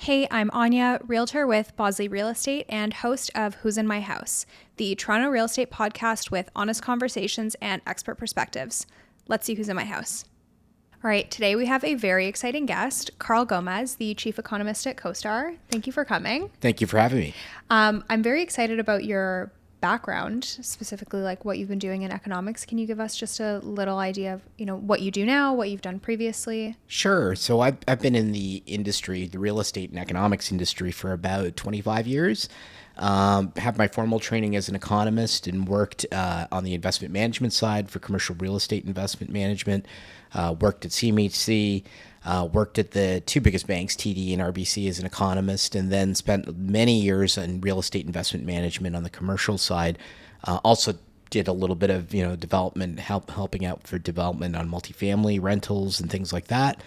Hey, I'm Anya, realtor with Bosley Real Estate and host of Who's in My House, the Toronto Real Estate podcast with honest conversations and expert perspectives. Let's see who's in my house. All right, today we have a very exciting guest, Carl Gomez, the chief economist at CoStar. Thank you for coming. Thank you for having me. I'm very excited about your background, specifically like what you've been doing in economics. Can you give us just a little idea of, what you do now, what you've done previously? Sure. So I've been in the industry, the real estate and economics industry, for about 25 years. Have my formal training as an economist and worked on the investment management side for commercial real estate investment management. Worked at CMHC, worked at the two biggest banks, TD and RBC, as an economist, and then spent many years in real estate investment management on the commercial side. Also did a little bit of development, helping out for development on multifamily rentals and things like that.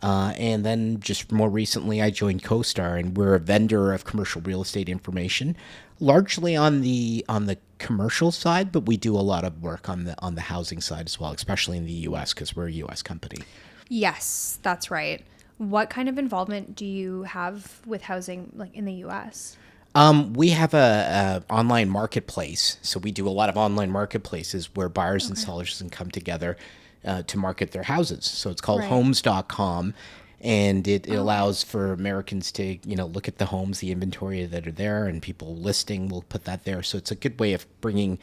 And then just more recently, I joined CoStar, and we're a vendor of commercial real estate information, largely on the commercial side, but we do a lot of work on the housing side as well, especially in the U.S. because we're a U.S. company. Yes, that's right. What kind of involvement do you have with housing, like in the U.S.? We have a online marketplace, so we do a lot of online marketplaces where buyers and sellers can come together to market their houses. So it's called Right. homes.com, and it allows for Americans to look at the homes, the inventory that are there, and people listing will put that there. So it's a good way of bringing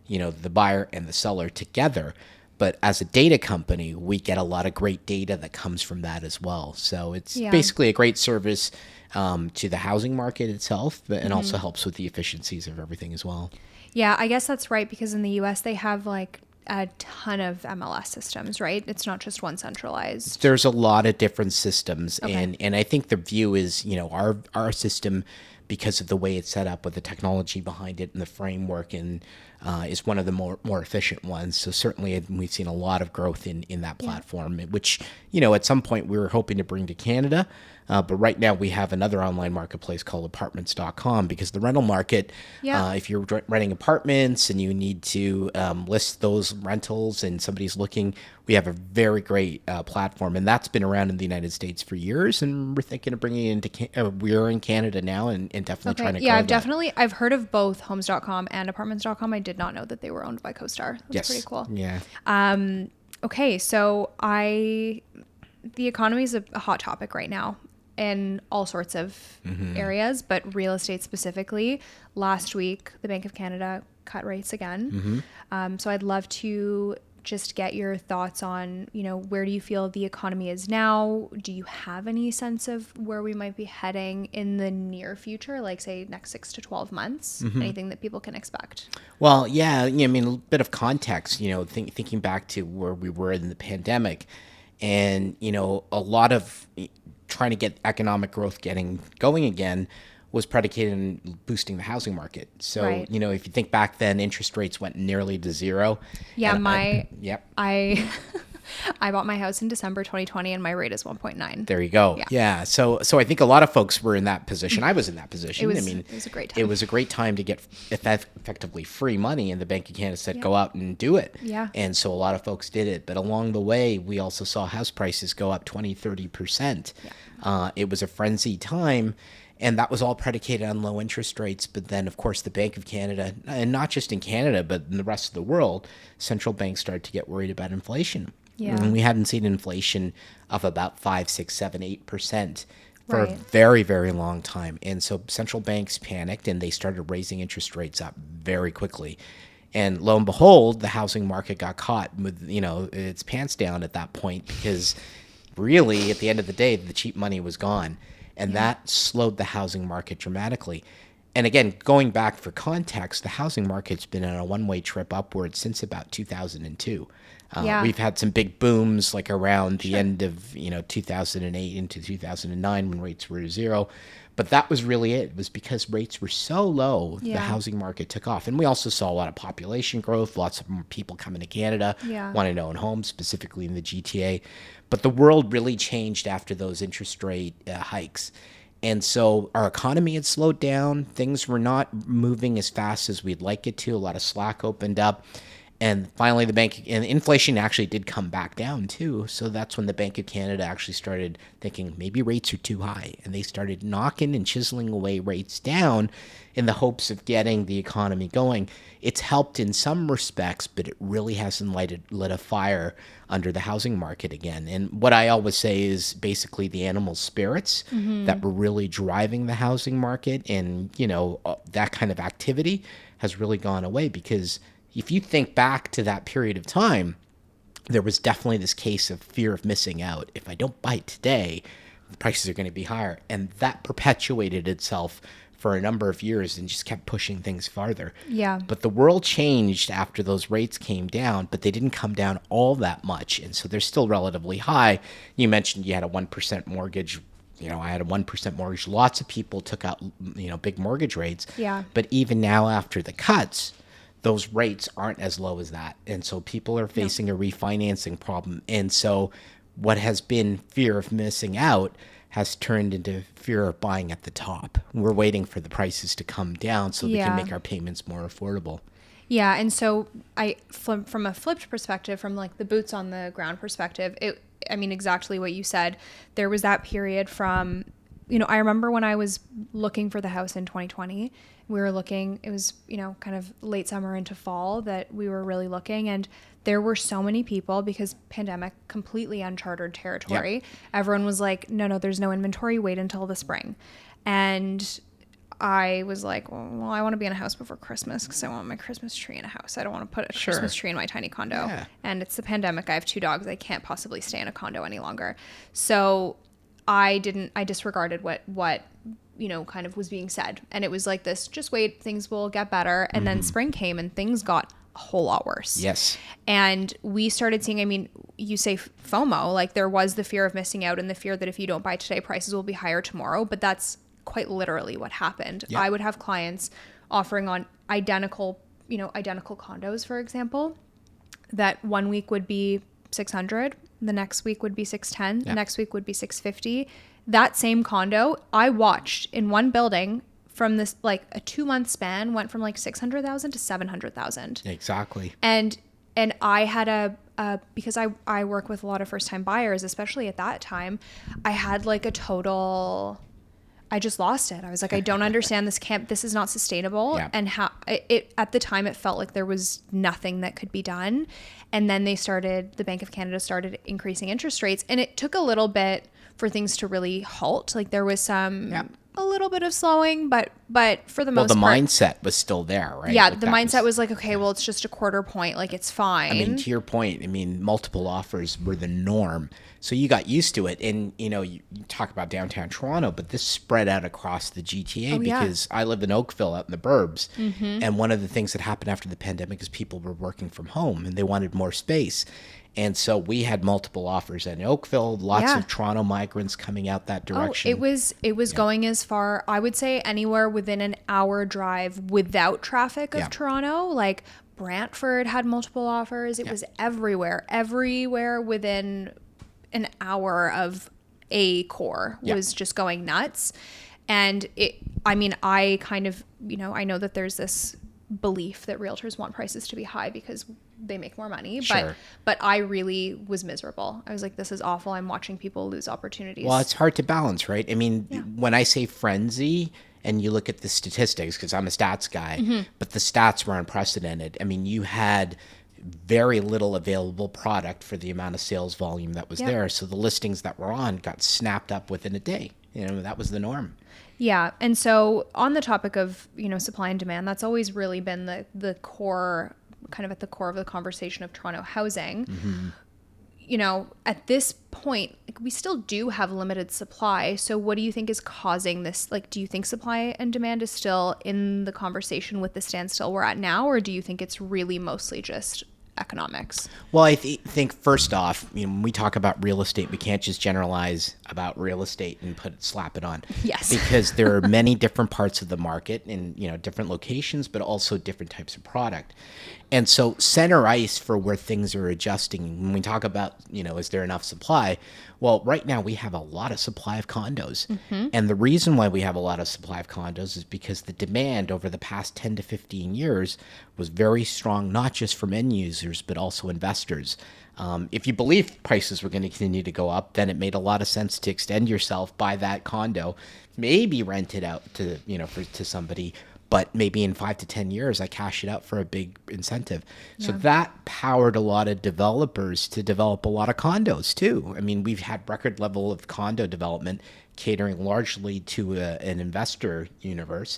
the buyer and the seller together. But as a data company, we get a lot of great data that comes from that as well. So it's basically a great service to the housing market itself, and also helps with the efficiencies of everything as well. Yeah, I guess that's right, because in the U.S. they have like a ton of MLS systems, right? It's not just one centralized. There's a lot of different systems, Okay. and I think the view is, our system, because of the way it's set up with the technology behind it and the framework, and is one of the more efficient ones. So certainly we've seen a lot of growth in that platform, which at some point we were hoping to bring to Canada. But right now we have another online marketplace called apartments.com, because the rental market, if you're renting apartments and you need to list those rentals and somebody's looking, we have a very great platform. And that's been around in the United States for years. And we're thinking of bringing it into we're in Canada now, and definitely trying to grow that. I've heard of both homes.com and apartments.com. I did not know that they were owned by CoStar. That's Yes. pretty cool. Yeah. Okay, so the economy is a hot topic right now in all sorts of areas, but real estate specifically. Last week, the Bank of Canada cut rates again. So I'd love to just get your thoughts on, where do you feel the economy is now? Do you have any sense of where we might be heading in the near future, like say next 6 to 12 months? Anything that people can expect? Well, yeah, I mean, a bit of context, thinking back to where we were in the pandemic, and, a lot of trying to get economic growth getting going again was predicated on boosting the housing market. So, Right. If you think back then, interest rates went nearly to zero. Yeah, And Yep. I bought my house in December 2020 and my rate is 1.9. There you go. Yeah. So I think a lot of folks were in that position. I was in that position. It was a great time. It was a great time to get effectively free money, and the Bank of Canada said, go out and do it. Yeah. And so a lot of folks did it. But along the way, we also saw house prices go up 20, 30%. It was a frenzied time. And that was all predicated on low interest rates. But then, of course, the Bank of Canada, and not just in Canada, but in the rest of the world, central banks started to get worried about inflation. Yeah. And we hadn't seen inflation of about 5, 6, 7, 8% for a Right. very, very long time. And so central banks panicked, and they started raising interest rates up very quickly. And lo and behold, the housing market got caught with, its pants down at that point, because really, at the end of the day, the cheap money was gone. And that slowed the housing market dramatically. And again, going back for context, the housing market's been on a one-way trip upward since about 2002. We've had some big booms like around the end of 2008 into 2009 when rates were zero. But that was really it. It was because rates were so low, the housing market took off. And we also saw a lot of population growth, lots of more people coming to Canada, wanting to own homes, specifically in the GTA. But the world really changed after those interest rate hikes. And so our economy had slowed down. Things were not moving as fast as we'd like it to. A lot of slack opened up. And finally, and inflation actually did come back down too. So that's when the Bank of Canada actually started thinking maybe rates are too high. And they started knocking and chiseling away rates down in the hopes of getting the economy going. It's helped in some respects, but it really hasn't lit a fire under the housing market again. And what I always say is basically the animal spirits that were really driving the housing market, and, that kind of activity has really gone away, because if you think back to that period of time, there was definitely this case of fear of missing out. If I don't buy it today, the prices are going to be higher. And that perpetuated itself for a number of years and just kept pushing things farther. Yeah. But the world changed after those rates came down, but they didn't come down all that much. And so they're still relatively high. You mentioned you had a 1% mortgage. I had a 1% mortgage. Lots of people took out, big mortgage rates. Yeah. But even now after the cuts, those rates aren't as low as that. And so people are facing a refinancing problem. And so what has been fear of missing out has turned into fear of buying at the top. We're waiting for the prices to come down so we can make our payments more affordable. Yeah. And so from a flipped perspective, from like the boots on the ground perspective, exactly what you said. There was that period from, I remember when I was looking for the house in 2020, we were looking, it was, kind of late summer into fall that we were really looking, and there were so many people, because pandemic, completely uncharted territory. Yep. Everyone was like, no, there's no inventory, wait until the spring. And I was like, well, I want to be in a house before Christmas because I want my Christmas tree in a house. I don't want to put a Christmas tree in my tiny condo. Yeah. And it's the pandemic. I have 2 dogs. I can't possibly stay in a condo any longer. So I disregarded what kind of was being said. And it was like this, just wait, things will get better. And then spring came and things got a whole lot worse. Yes. And we started seeing, you say FOMO, like there was the fear of missing out and the fear that if you don't buy today, prices will be higher tomorrow. But that's quite literally what happened. Yeah. I would have clients offering on identical condos, for example, that one week would be 600, the next week would be 610, the next week would be 650. That same condo I watched in one building from this, like a 2-month span, went from like 600,000 to 700,000. Exactly. And I had because I work with a lot of first time buyers, especially at that time, I had like I just lost it. I was like, I don't understand this is not sustainable. Yeah. And how at the time it felt like there was nothing that could be done. And then the Bank of Canada started increasing interest rates, and it took a little bit for things to really halt. Like there was a little bit of slowing, but for the most part. Well, the mindset was still there, right? Yeah, like the mindset was like, okay, well, it's just a quarter point. Like it's fine. To your point, multiple offers were the norm. So you got used to it. And, you talk about downtown Toronto, but this spread out across the GTA because I live in Oakville out in the burbs. Mm-hmm. And one of the things that happened after the pandemic is people were working from home and they wanted more space. And so we had multiple offers in Oakville, lots of Toronto migrants coming out that direction. It was going as far, I would say, anywhere within an hour drive without traffic of Toronto. Like Brantford had multiple offers. It was everywhere within an hour of a core was just going nuts. And I kind of, I know that there's this belief that realtors want prices to be high because they make more money. Sure. But I really was miserable. I was like, this is awful. I'm watching people lose opportunities. Well, it's hard to balance, right? When I say frenzy and you look at the statistics, because I'm a stats guy, but the stats were unprecedented. You had very little available product for the amount of sales volume that was there. So the listings that were on got snapped up within a day. That was the norm. Yeah. And so on the topic of, supply and demand, that's always really been the core, kind of at the core of the conversation of Toronto housing. Mm-hmm. At this point, we still do have limited supply. So what do you think is causing this? Like, do you think supply and demand is still in the conversation with the standstill we're at now? Or do you think it's really mostly just economics? Well, I think first off, when we talk about real estate, we can't just generalize about real estate and slap it on. Yes. Because there are many different parts of the market in, different locations, but also different types of product. And so center ice for where things are adjusting. When we talk about, is there enough supply? Well, right now we have a lot of supply of condos. And the reason why we have a lot of supply of condos is because the demand over the past 10 to 15 years was very strong, not just from end users, but also investors. If you believe prices were going to continue to go up, then it made a lot of sense to extend yourself, buy that condo, maybe rent it out to, to somebody, but maybe in 5 to 10 years, I cash it out for a big incentive. So that powered a lot of developers to develop a lot of condos too. I mean, we've had record level of condo development catering largely to an investor universe.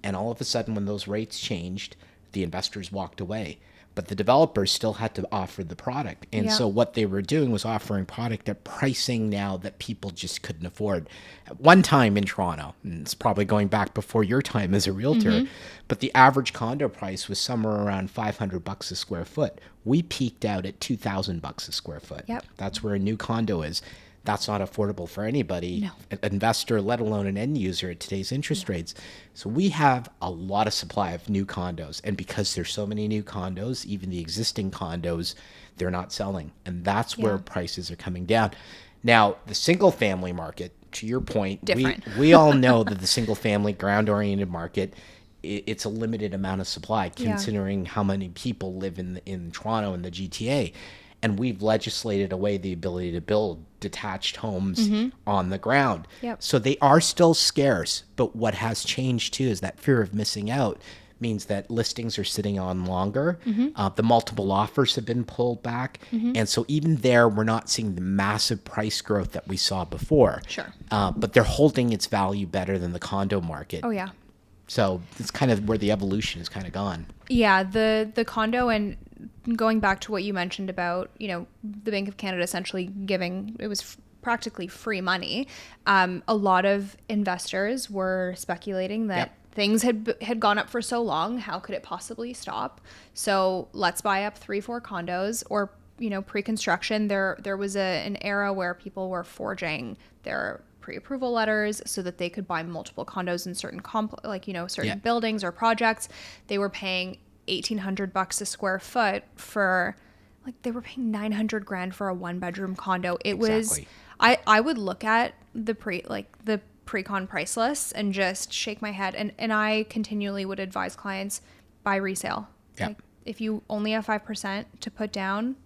And all of a sudden, when those rates changed, the investors walked away. But the developers still had to offer the product. And so what they were doing was offering product at pricing now that people just couldn't afford. At one time in Toronto, and it's probably going back before your time as a realtor, but the average condo price was somewhere around $500 a square foot. We peaked out at $2,000 a square foot. That's where a new condo is. That's not affordable for anybody, an investor, let alone an end user at today's interest rates. So we have a lot of supply of new condos. And because there's so many new condos, even the existing condos, they're not selling. And that's where prices are coming down. Now, the single family market, to your point, we all know that the single family ground-oriented market, it's a limited amount of supply considering how many people live in Toronto and the GTA. And we've legislated away the ability to build detached homes on the ground. So they are still scarce. But what has changed too is that fear of missing out means that listings are sitting on longer. The multiple offers have been pulled back. And so even there, we're not seeing the massive price growth that we saw before. But they're holding its value better than the condo market. So it's kind of where the evolution has kind of gone. The condo, and going back to what you mentioned about, the Bank of Canada essentially giving, it was practically free money. A lot of investors were speculating that things had gone up for so long. How could it possibly stop? So let's buy up 3-4 condos, or, pre-construction. There was an era where people were forging their pre-approval letters so that they could buy multiple condos in certain certain buildings or projects. They were paying $1,800 a square foot for, they were paying $900,000 for a 1-bedroom condo. It was, I would look at the pre-con price lists and just shake my head. And I continually would advise clients, buy resale. If you only have 5% to put down,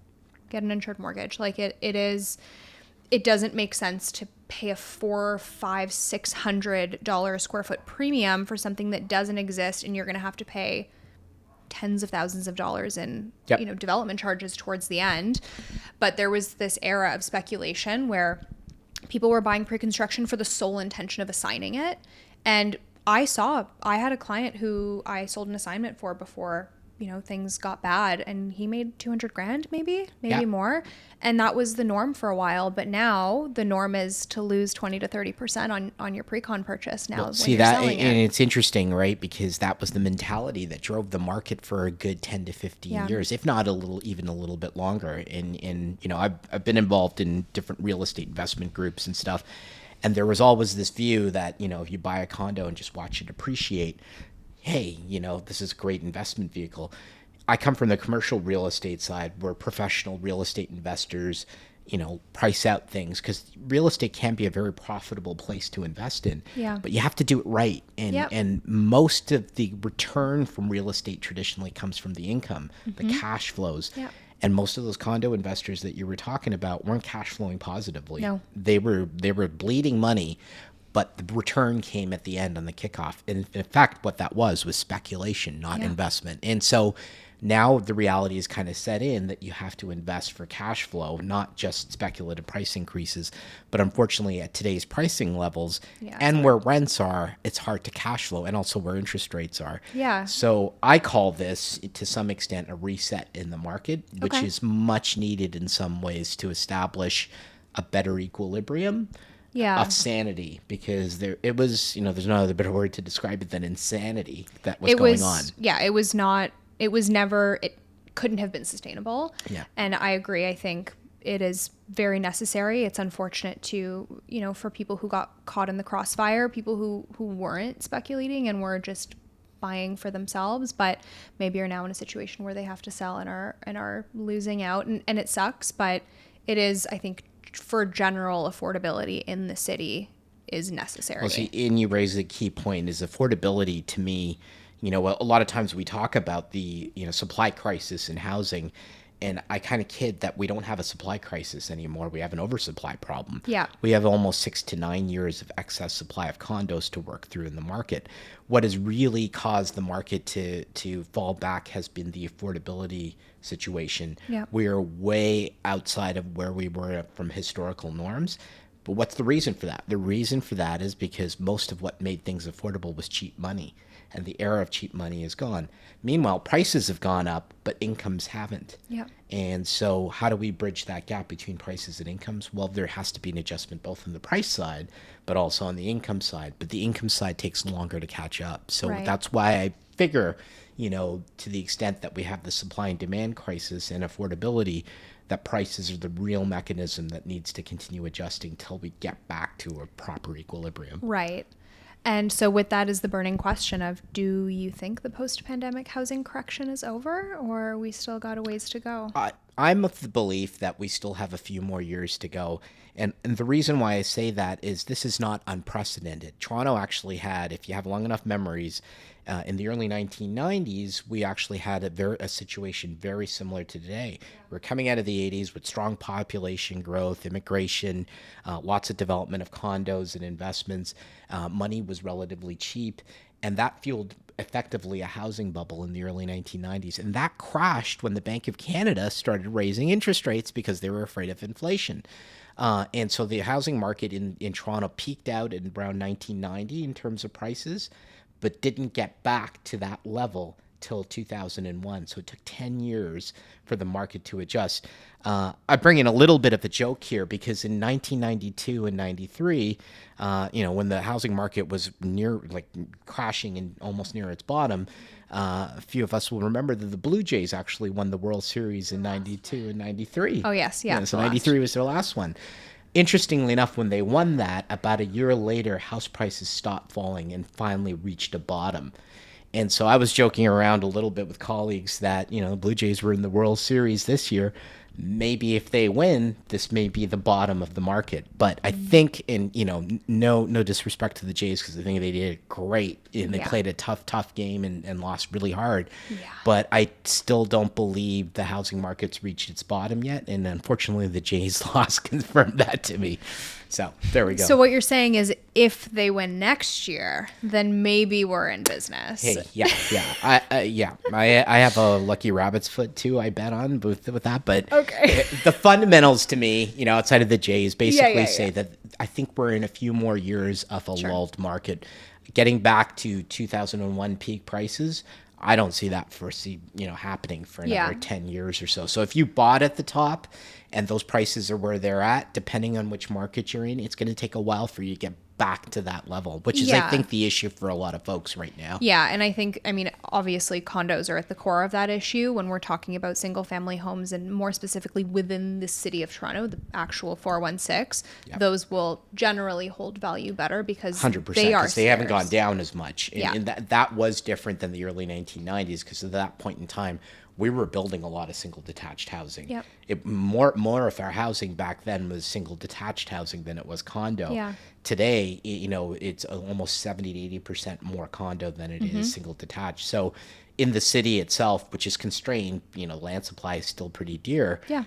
get an insured mortgage. It doesn't make sense to pay a $400, $500, $600 square foot premium for something that doesn't exist, and you're going to have to pay tens of thousands of dollars in development charges towards the end. But there was this era of speculation where people were buying pre-construction for the sole intention of assigning it. And I had a client who I sold an assignment for before things got bad, and he made $200,000, maybe more. And that was the norm for a while. But now the norm is to lose 20 to 30% on your pre-con purchase now. Well, see that, and it's interesting, right? Because that was the mentality that drove the market for a good 10 to 15 years, if not even a little bit longer. And I've been involved in different real estate investment groups and stuff. And there was always this view that, if you buy a condo and just watch it appreciate, hey, this is a great investment vehicle. I come from the commercial real estate side where professional real estate investors, price out things, because real estate can be a very profitable place to invest in. But you have to do it right. And most of the return from real estate traditionally comes from the income, the cash flows. And most of those condo investors that you were talking about weren't cash flowing positively. They were bleeding money, but the return came at the end on the kickoff. And in fact, what that was speculation, not investment. And so now the reality is kind of set in that you have to invest for cash flow, not just speculative price increases. But unfortunately, at today's pricing levels and where rents are, it's hard to cash flow, and also where interest rates are. So I call this, to some extent, a reset in the market, which is much needed in some ways to establish a better equilibrium. Of sanity, because it was, there's no other better word to describe it than insanity that was going on. It couldn't have been sustainable. And I agree. I think it is very necessary. It's unfortunate to, for people who got caught in the crossfire, people who weren't speculating and were just buying for themselves, but maybe are now in a situation where they have to sell and are losing out. And it sucks, but it is, I think, for general affordability in the city is necessary. Well, see, and you raise a key point is affordability to me. A lot of times we talk about the, supply crisis in housing, and I kind of kid that we don't have a supply crisis anymore. We have an oversupply problem. Yeah. We have almost 6 to 9 years of excess supply of condos to work through in the market. What has really caused the market to fall back has been the affordability situation. Yeah. We are way outside of where we were from historical norms. But what's the reason for that? The reason for that is because most of what made things affordable was cheap money, and the era of cheap money is gone. Meanwhile, prices have gone up, but incomes haven't. Yeah. And so how do we bridge that gap between prices and incomes? Well, there has to be an adjustment both on the price side, but also on the income side. But the income side takes longer to catch up. So that's why I figure, to the extent that we have the supply and demand crisis and affordability, that prices are the real mechanism that needs to continue adjusting till we get back to a proper equilibrium. Right. And so with that is the burning question of, do you think the post-pandemic housing correction is over, or we still got a ways to go? I'm of the belief that we still have a few more years to go. And the reason why I say that is this is not unprecedented. Toronto actually had, if you have long enough memories, in the early 1990s, we actually had a situation very similar to today. We're coming out of the 80s with strong population growth, immigration, lots of development of condos and investments. Money was relatively cheap, and that fueled effectively a housing bubble in the early 1990s. And that crashed when the Bank of Canada started raising interest rates because they were afraid of inflation. And so the housing market in Toronto peaked out in around 1990 in terms of prices, but didn't get back to that level till 2001. So it took 10 years for the market to adjust. I bring in a little bit of a joke here because in 1992 and 93, when the housing market was crashing and almost near its bottom, a few of us will remember that the Blue Jays actually won the World Series in 92 and 93. Oh, yes. Yeah. So 93 was their last one. Interestingly enough, when they won that, about a year later, house prices stopped falling and finally reached a bottom. And so I was joking around a little bit with colleagues that, the Blue Jays were in the World Series this year. Maybe if they win, this may be the bottom of the market. But I think, no disrespect to the Jays, because I think they did great and they played a tough game and lost really hard. Yeah. But I still don't believe the housing market's reached its bottom yet. And unfortunately, the Jays loss confirmed that to me. So there we go. So what you're saying is if they win next year, then maybe we're in business. Hey, yeah. I have a lucky rabbit's foot too, I bet on with that. But okay. The fundamentals to me, outside of the Jays, basically say that I think we're in a few more years of a lulled market. Getting back to 2001 peak prices, I don't see that happening for another 10 years or so. So if you bought at the top and those prices are where they're at, depending on which market you're in, it's going to take a while for you to get back to that level, which is, I think, the issue for a lot of folks right now. Yeah, and I think, obviously condos are at the core of that issue when we're talking about single family homes, and more specifically within the city of Toronto, the actual 416, those will generally hold value better because 100%, they are because they haven't gone down as much. And that was different than the early 1990s, because at that point in time, we were building a lot of single detached housing. Yep. More of our housing back then was single detached housing than it was condo. Yeah. Today, it's almost 70 to 80% more condo than it is single detached. So in the city itself, which is constrained, land supply is still pretty dear. Yeah.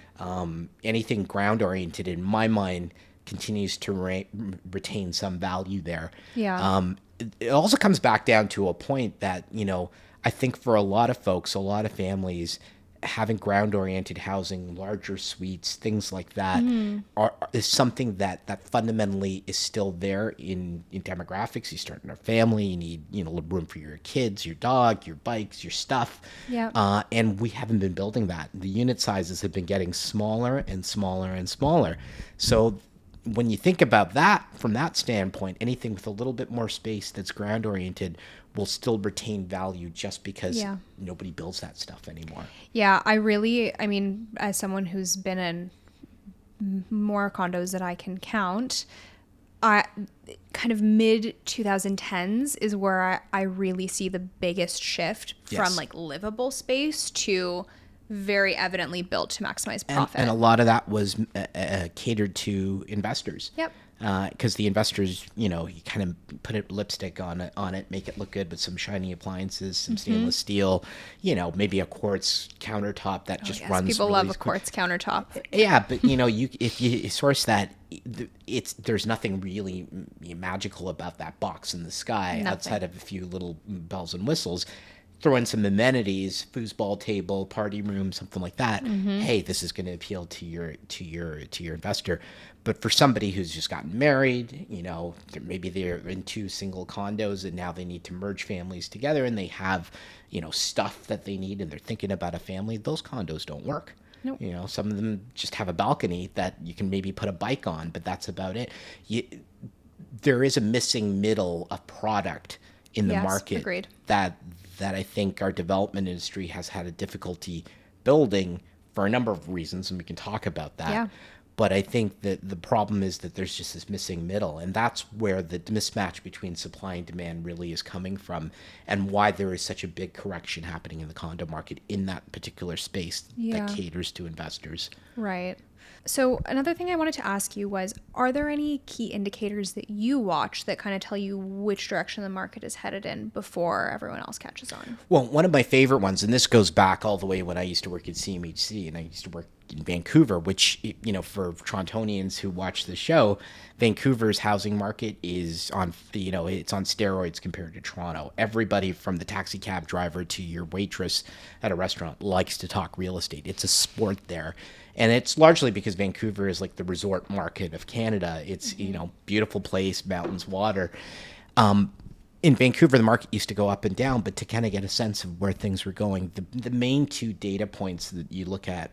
Anything ground oriented, in my mind, continues to retain some value there. Yeah. It also comes back down to a point that, I think for a lot of folks, a lot of families, having ground-oriented housing, larger suites, things like that, is something that fundamentally is still there in demographics. You start in a family, you need room for your kids, your dog, your bikes, your stuff. Yeah. And we haven't been building that. The unit sizes have been getting smaller and smaller and smaller. So when you think about that from that standpoint, anything with a little bit more space that's ground oriented will still retain value just because nobody builds that stuff anymore. Yeah, as someone who's been in more condos that I can count, I kind of mid 2010s is where I really see the biggest shift Yes. from like livable space to very evidently built to maximize profit. And a lot of that was catered to investors. Yep. Because the investors, you kind of put a lipstick on it, make it look good with some shiny appliances, some stainless steel, maybe a quartz countertop that just Yes, runs. people really love a quartz countertop. Yeah, but if you source that, there's nothing really magical about that box in the sky outside of a few little bells and whistles. Throw in some amenities, foosball table, party room, something like that. Hey, this is going to appeal to your investor. But for somebody who's just gotten married, maybe they're in two single condos and now they need to merge families together and they have, stuff that they need and they're thinking about a family. Those condos don't work. Nope. Some of them just have a balcony that you can maybe put a bike on, but that's about it. There is a missing middle of product in the market. Agreed. that I think our development industry has had a difficulty building for a number of reasons, and we can talk about that. Yeah. But I think that the problem is that there's just this missing middle, and that's where the mismatch between supply and demand really is coming from, and why there is such a big correction happening in the condo market in that particular space that caters to investors. Right. So another thing I wanted to ask you was, are there any key indicators that you watch that kind of tell you which direction the market is headed in before everyone else catches on? Well, one of my favorite ones, and this goes back all the way when I used to work at CMHC, and I used to work in Vancouver, which, for Torontonians who watch the show, Vancouver's housing market is on, it's on steroids compared to Toronto. Everybody from the taxi cab driver to your waitress at a restaurant likes to talk real estate. It's a sport there. And it's largely because Vancouver is like the resort market of Canada. It's, beautiful place, mountains, water. In Vancouver, the market used to go up and down, but to kind of get a sense of where things were going, the main two data points that you look at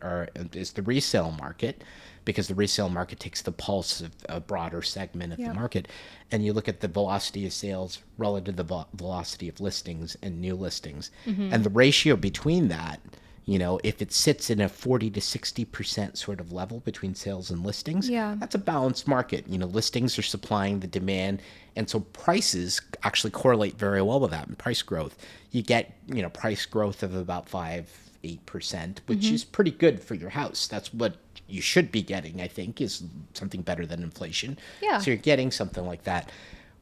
is the resale market, because the resale market takes the pulse of a broader segment of the market, and you look at the velocity of sales relative to the velocity of listings and new listings. And the ratio between that, if it sits in a 40 to 60% sort of level between sales and listings, that's a balanced market. Listings are supplying the demand. And so prices actually correlate very well with that. And price growth, you get, price growth of about 8%, which is pretty good for your house. That's what you should be getting, I think, is something better than inflation. Yeah. So you're getting something like that.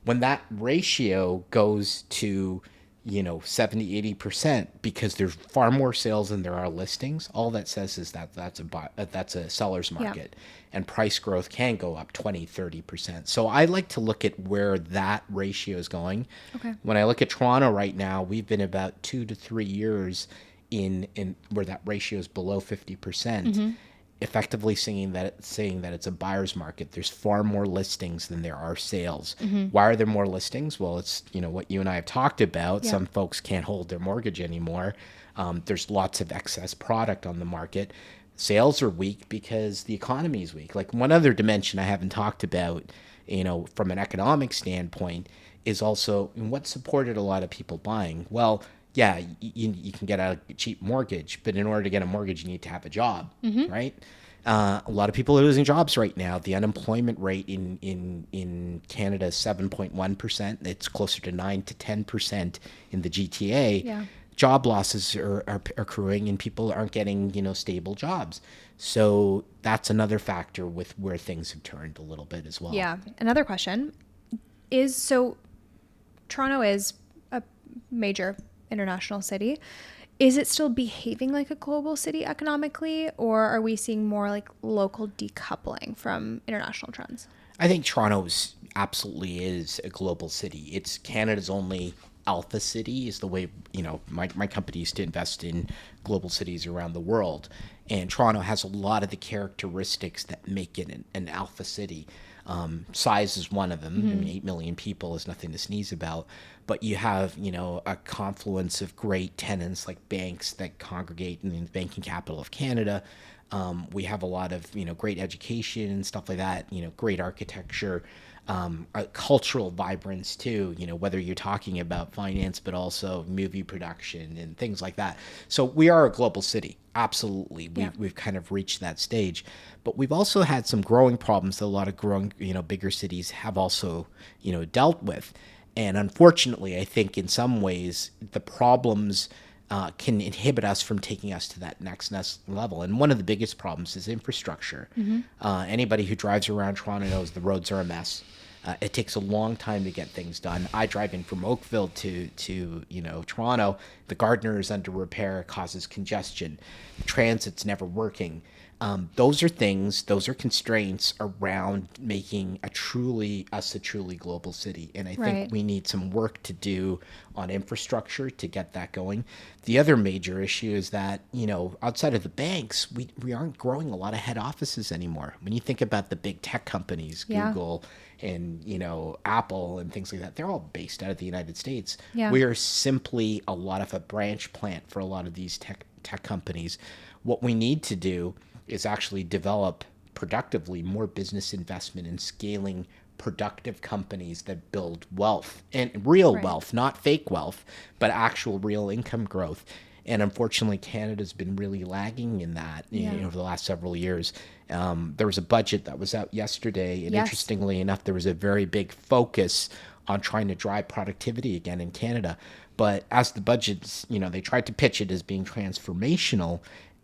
When that ratio goes to 70, 80%, because there's far more sales than there are listings, all that says is that that's a seller's market, and price growth can go up 20, 30%. So I like to look at where that ratio is going. Okay. When I look at Toronto right now, we've been about 2 to 3 years in where that ratio is below 50%. Effectively saying that it's a buyer's market. There's far more listings than there are sales. Why are there more listings? Well, it's what you and I have talked about. Some folks can't hold their mortgage anymore. There's lots of excess product on the market. Sales are weak because the economy is weak. Like, one other dimension I haven't talked about, from an economic standpoint, is also what supported a lot of people buying. Well, yeah, you can get a cheap mortgage, but in order to get a mortgage, you need to have a job, right? A lot of people are losing jobs right now. The unemployment rate in Canada is 7.1%. It's closer to 9 to 10% in the GTA. Yeah. Job losses are accruing, and people aren't getting stable jobs. So that's another factor with where things have turned a little bit as well. Yeah. Another question is, so Toronto is a major international city. Is it still behaving like a global city economically, or are we seeing more like local decoupling from international trends? I think Toronto absolutely is a global city. It's Canada's only alpha city, is the way, my company used to invest in global cities around the world. And Toronto has a lot of the characteristics that make it an alpha city. Size is one of them. I mean, 8 million people is nothing to sneeze about. But you have, a confluence of great tenants like banks that congregate in the banking capital of Canada. We have a lot of, great education and stuff like that, great architecture. a cultural vibrance too, whether you're talking about finance, but also movie production and things like that. So we are a global city. Absolutely. We've kind of reached that stage, but we've also had some growing problems that a lot of growing, bigger cities have also, dealt with. And unfortunately, I think in some ways the problems can inhibit us from taking us to that next level. And one of the biggest problems is infrastructure. Anybody who drives around Toronto knows the roads are a mess. It takes a long time to get things done. I drive in from Oakville to Toronto. The Gardiner is under repair, causes congestion. Transit's never working. Those are constraints around making us a truly global city. And I think we need some work to do on infrastructure to get that going. The other major issue is that, outside of the banks, we aren't growing a lot of head offices anymore. When you think about the big tech companies, Google and, Apple and things like that, they're all based out of the United States. We are simply a lot of a branch plant for a lot of these tech companies. What we need to do is actually develop productively more business investment in scaling productive companies that build wealth and real wealth, not fake wealth, but actual real income growth. And unfortunately, Canada's been really lagging in that over the last several years. There was a budget that was out yesterday, and interestingly enough, there was a very big focus on trying to drive productivity again in Canada. But as the budgets, they tried to pitch it as being transformational.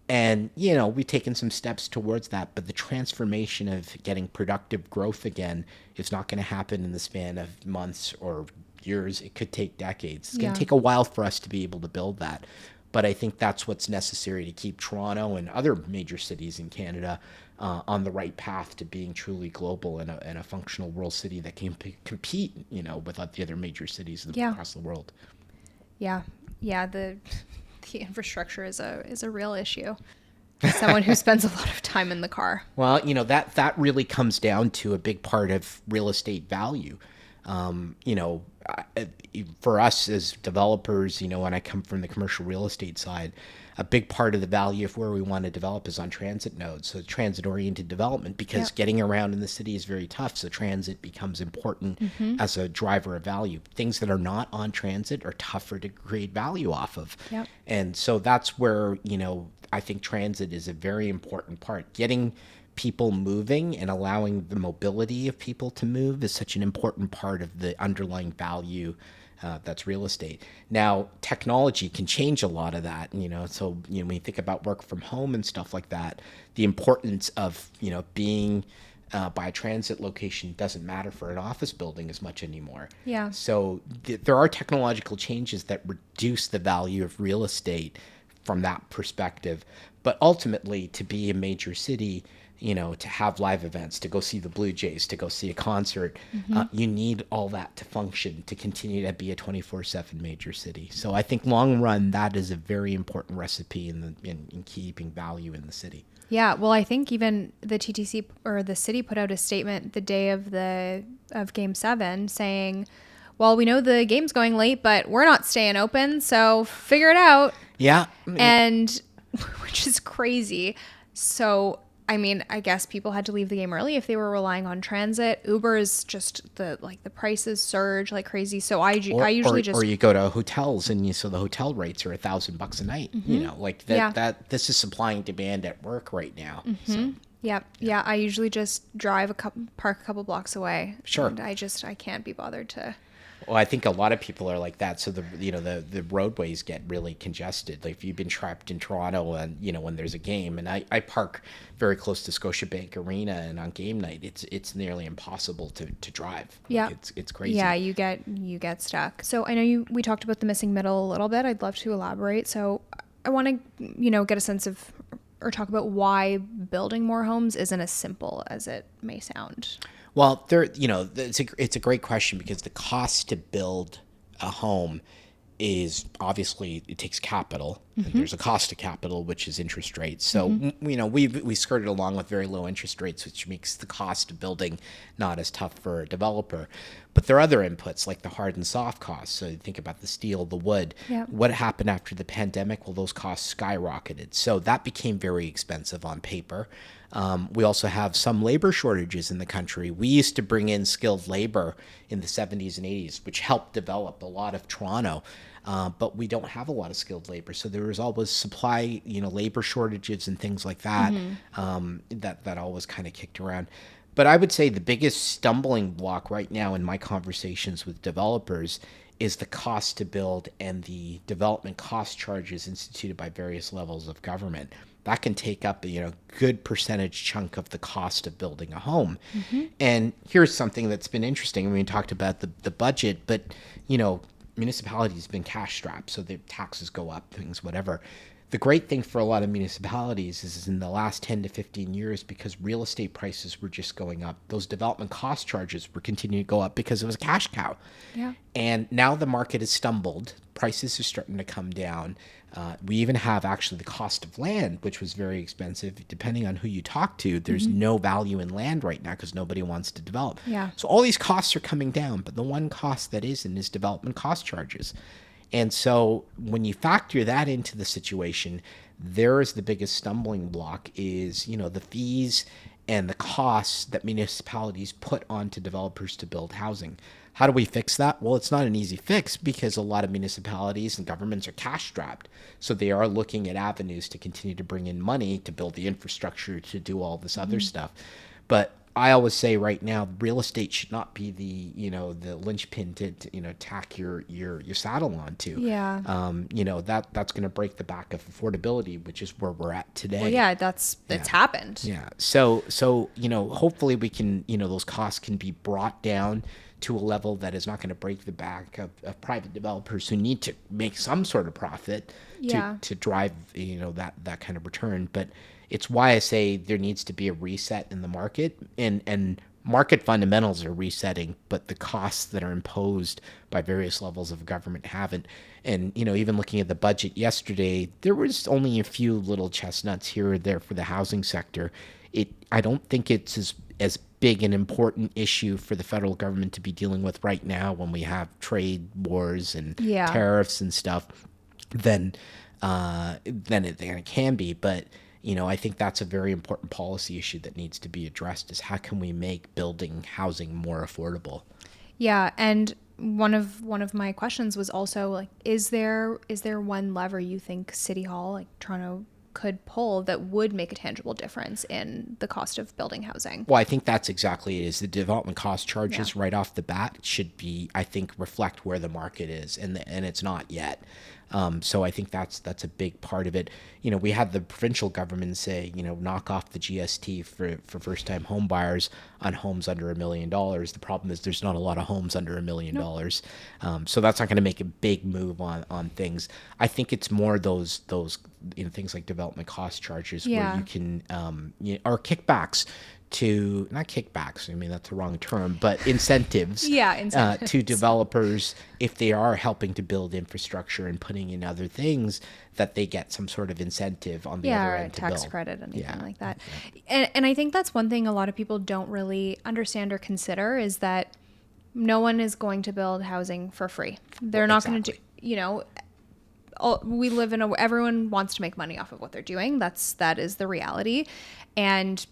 And, we've taken some steps towards that, but the transformation of getting productive growth again is not going to happen in the span of months or years. It could take decades. It's going to take a while for us to be able to build that. But I think that's what's necessary to keep Toronto and other major cities in Canada on the right path to being truly global and a functional world city that can compete, with the other major cities across the world. Yeah. The infrastructure is a real issue. Someone who spends a lot of time in the car. Well, that really comes down to a big part of real estate value. For us as developers, when I come from the commercial real estate side, a big part of the value of where we want to develop is on transit nodes. So transit-oriented development, because getting around in the city is very tough. So transit becomes important as a driver of value. Things that are not on transit are tougher to create value off of. And so that's where, I think transit is a very important part. Getting people moving and allowing the mobility of people to move is such an important part of the underlying value that's real estate. Now, technology can change a lot of that, so, when you think about work from home and stuff like that, the importance of, being by a transit location doesn't matter for an office building as much anymore. So there are technological changes that reduce the value of real estate from that perspective. But ultimately, to be a major city, to have live events, to go see the Blue Jays, to go see a concert, you need all that to function to continue to be a 24/7 major city. So I think long run, that is a very important recipe in keeping value in the city. Yeah, well, I think even the TTC or the city put out a statement the day of Game 7 saying, well, we know the game's going late, but we're not staying open, so figure it out. And which is crazy. So I guess people had to leave the game early if they were relying on transit. Uber is just the prices surge like crazy. So I usually just, or you go to hotels and so the hotel rates are $1,000 a night. That this is supply and demand at work right now. So. Yeah. I usually just park a couple blocks away. Sure. And I can't be bothered to. Well, I think a lot of people are like that. So the roadways get really congested. Like if you've been trapped in Toronto and when there's a game, and I park very close to Scotiabank Arena, and on game night it's nearly impossible to drive. Yeah, it's crazy. Yeah, you get stuck. So I know we talked about the missing middle a little bit. I'd love to elaborate. So I want to get a sense of or talk about why building more homes isn't as simple as it may sound. Well, it's a great question because the cost to build a home is obviously it takes capital. And there's a cost to capital, which is interest rates. So we skirted along with very low interest rates, which makes the cost of building not as tough for a developer. But there are other inputs like the hard and soft costs. So you think about the steel, the wood. Yeah. What happened after the pandemic? Well, those costs skyrocketed. So that became very expensive on paper. We also have some labor shortages in the country. We used to bring in skilled labor in the 70s and 80s, which helped develop a lot of Toronto. But we don't have a lot of skilled labor. So there was always supply, labor shortages and things like that, that always kind of kicked around. But I would say the biggest stumbling block right now in my conversations with developers is the cost to build and the development cost charges instituted by various levels of government. That can take up a good percentage chunk of the cost of building a home. And here's something that's been interesting. We talked about the budget, but municipalities have been cash strapped, so the taxes go up, things, whatever. The great thing for a lot of municipalities is in the last 10 to 15 years, because real estate prices were just going up, those development cost charges were continuing to go up because it was a cash cow. Yeah. And now the market has stumbled. Prices are starting to come down. We even have actually the cost of land, which was very expensive. Depending on who you talk to, there's no value in land right now because nobody wants to develop. Yeah. So all these costs are coming down, but the one cost that isn't is development cost charges. And so when you factor that into the situation, there is the biggest stumbling block is, the fees and the costs that municipalities put onto developers to build housing. How do we fix that? Well, it's not an easy fix because a lot of municipalities and governments are cash strapped. So they are looking at avenues to continue to bring in money to build the infrastructure to do all this other stuff. But I always say right now, real estate should not be the linchpin to tack your saddle onto. Yeah. That's going to break the back of affordability, which is where we're at today. Well, yeah, it's happened. Yeah. So hopefully we can, those costs can be brought down to a level that is not going to break the back of private developers who need to make some sort of profit to drive, that kind of return. But it's why I say there needs to be a reset in the market, and market fundamentals are resetting, but the costs that are imposed by various levels of government haven't. And, even looking at the budget yesterday, there was only a few little chestnuts here or there for the housing sector. I don't think it's as big an important issue for the federal government to be dealing with right now when we have trade wars and tariffs and stuff than it can be. But I think that's a very important policy issue that needs to be addressed is how can we make building housing more affordable? Yeah. And one of my questions was also like, is there one lever you think City Hall, like Toronto, could pull that would make a tangible difference in the cost of building housing? Well, I think that's exactly it. Is the development cost charges right off the bat should be, I think, reflect where the market is, and it's not yet. So I think that's a big part of it. We had the provincial government say, knock off the GST for first-time home buyers on homes under $1 million. The problem is there's not a lot of homes under $1 million. So that's not going to make a big move on things. I think it's more those things like development cost charges where you can or kickbacks to not kickbacks. I mean, that's the wrong term, but incentives. Incentives. To developers if they are helping to build infrastructure and putting in other things, that they get some sort of incentive on the other end to build. Tax credit, anything like that. And I think that's one thing a lot of people don't really understand or consider is that no one is going to build housing for free. They're not going to do. We live in everyone wants to make money off of what they're doing. That is the reality, and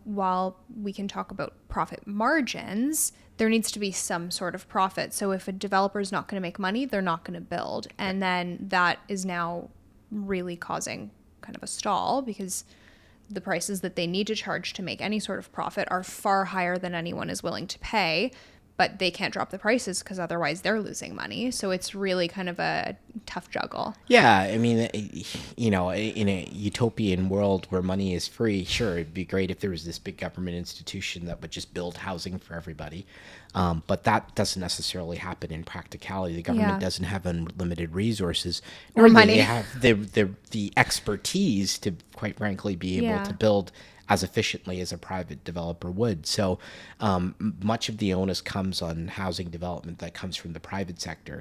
while we can talk about profit margins, there needs to be some sort of profit. So if a developer is not going to make money, they're not going to build. And then that is now really causing kind of a stall because the prices that they need to charge to make any sort of profit are far higher than anyone is willing to pay. But they can't drop the prices because otherwise they're losing money. So it's really kind of a tough juggle. Yeah, I mean, in a utopian world where money is free, sure, it'd be great if there was this big government institution that would just build housing for everybody. But that doesn't necessarily happen in practicality. The government doesn't have unlimited resources, or money. They have the expertise to, quite frankly, be able to build as efficiently as a private developer would. So much of the onus comes on housing development that comes from the private sector.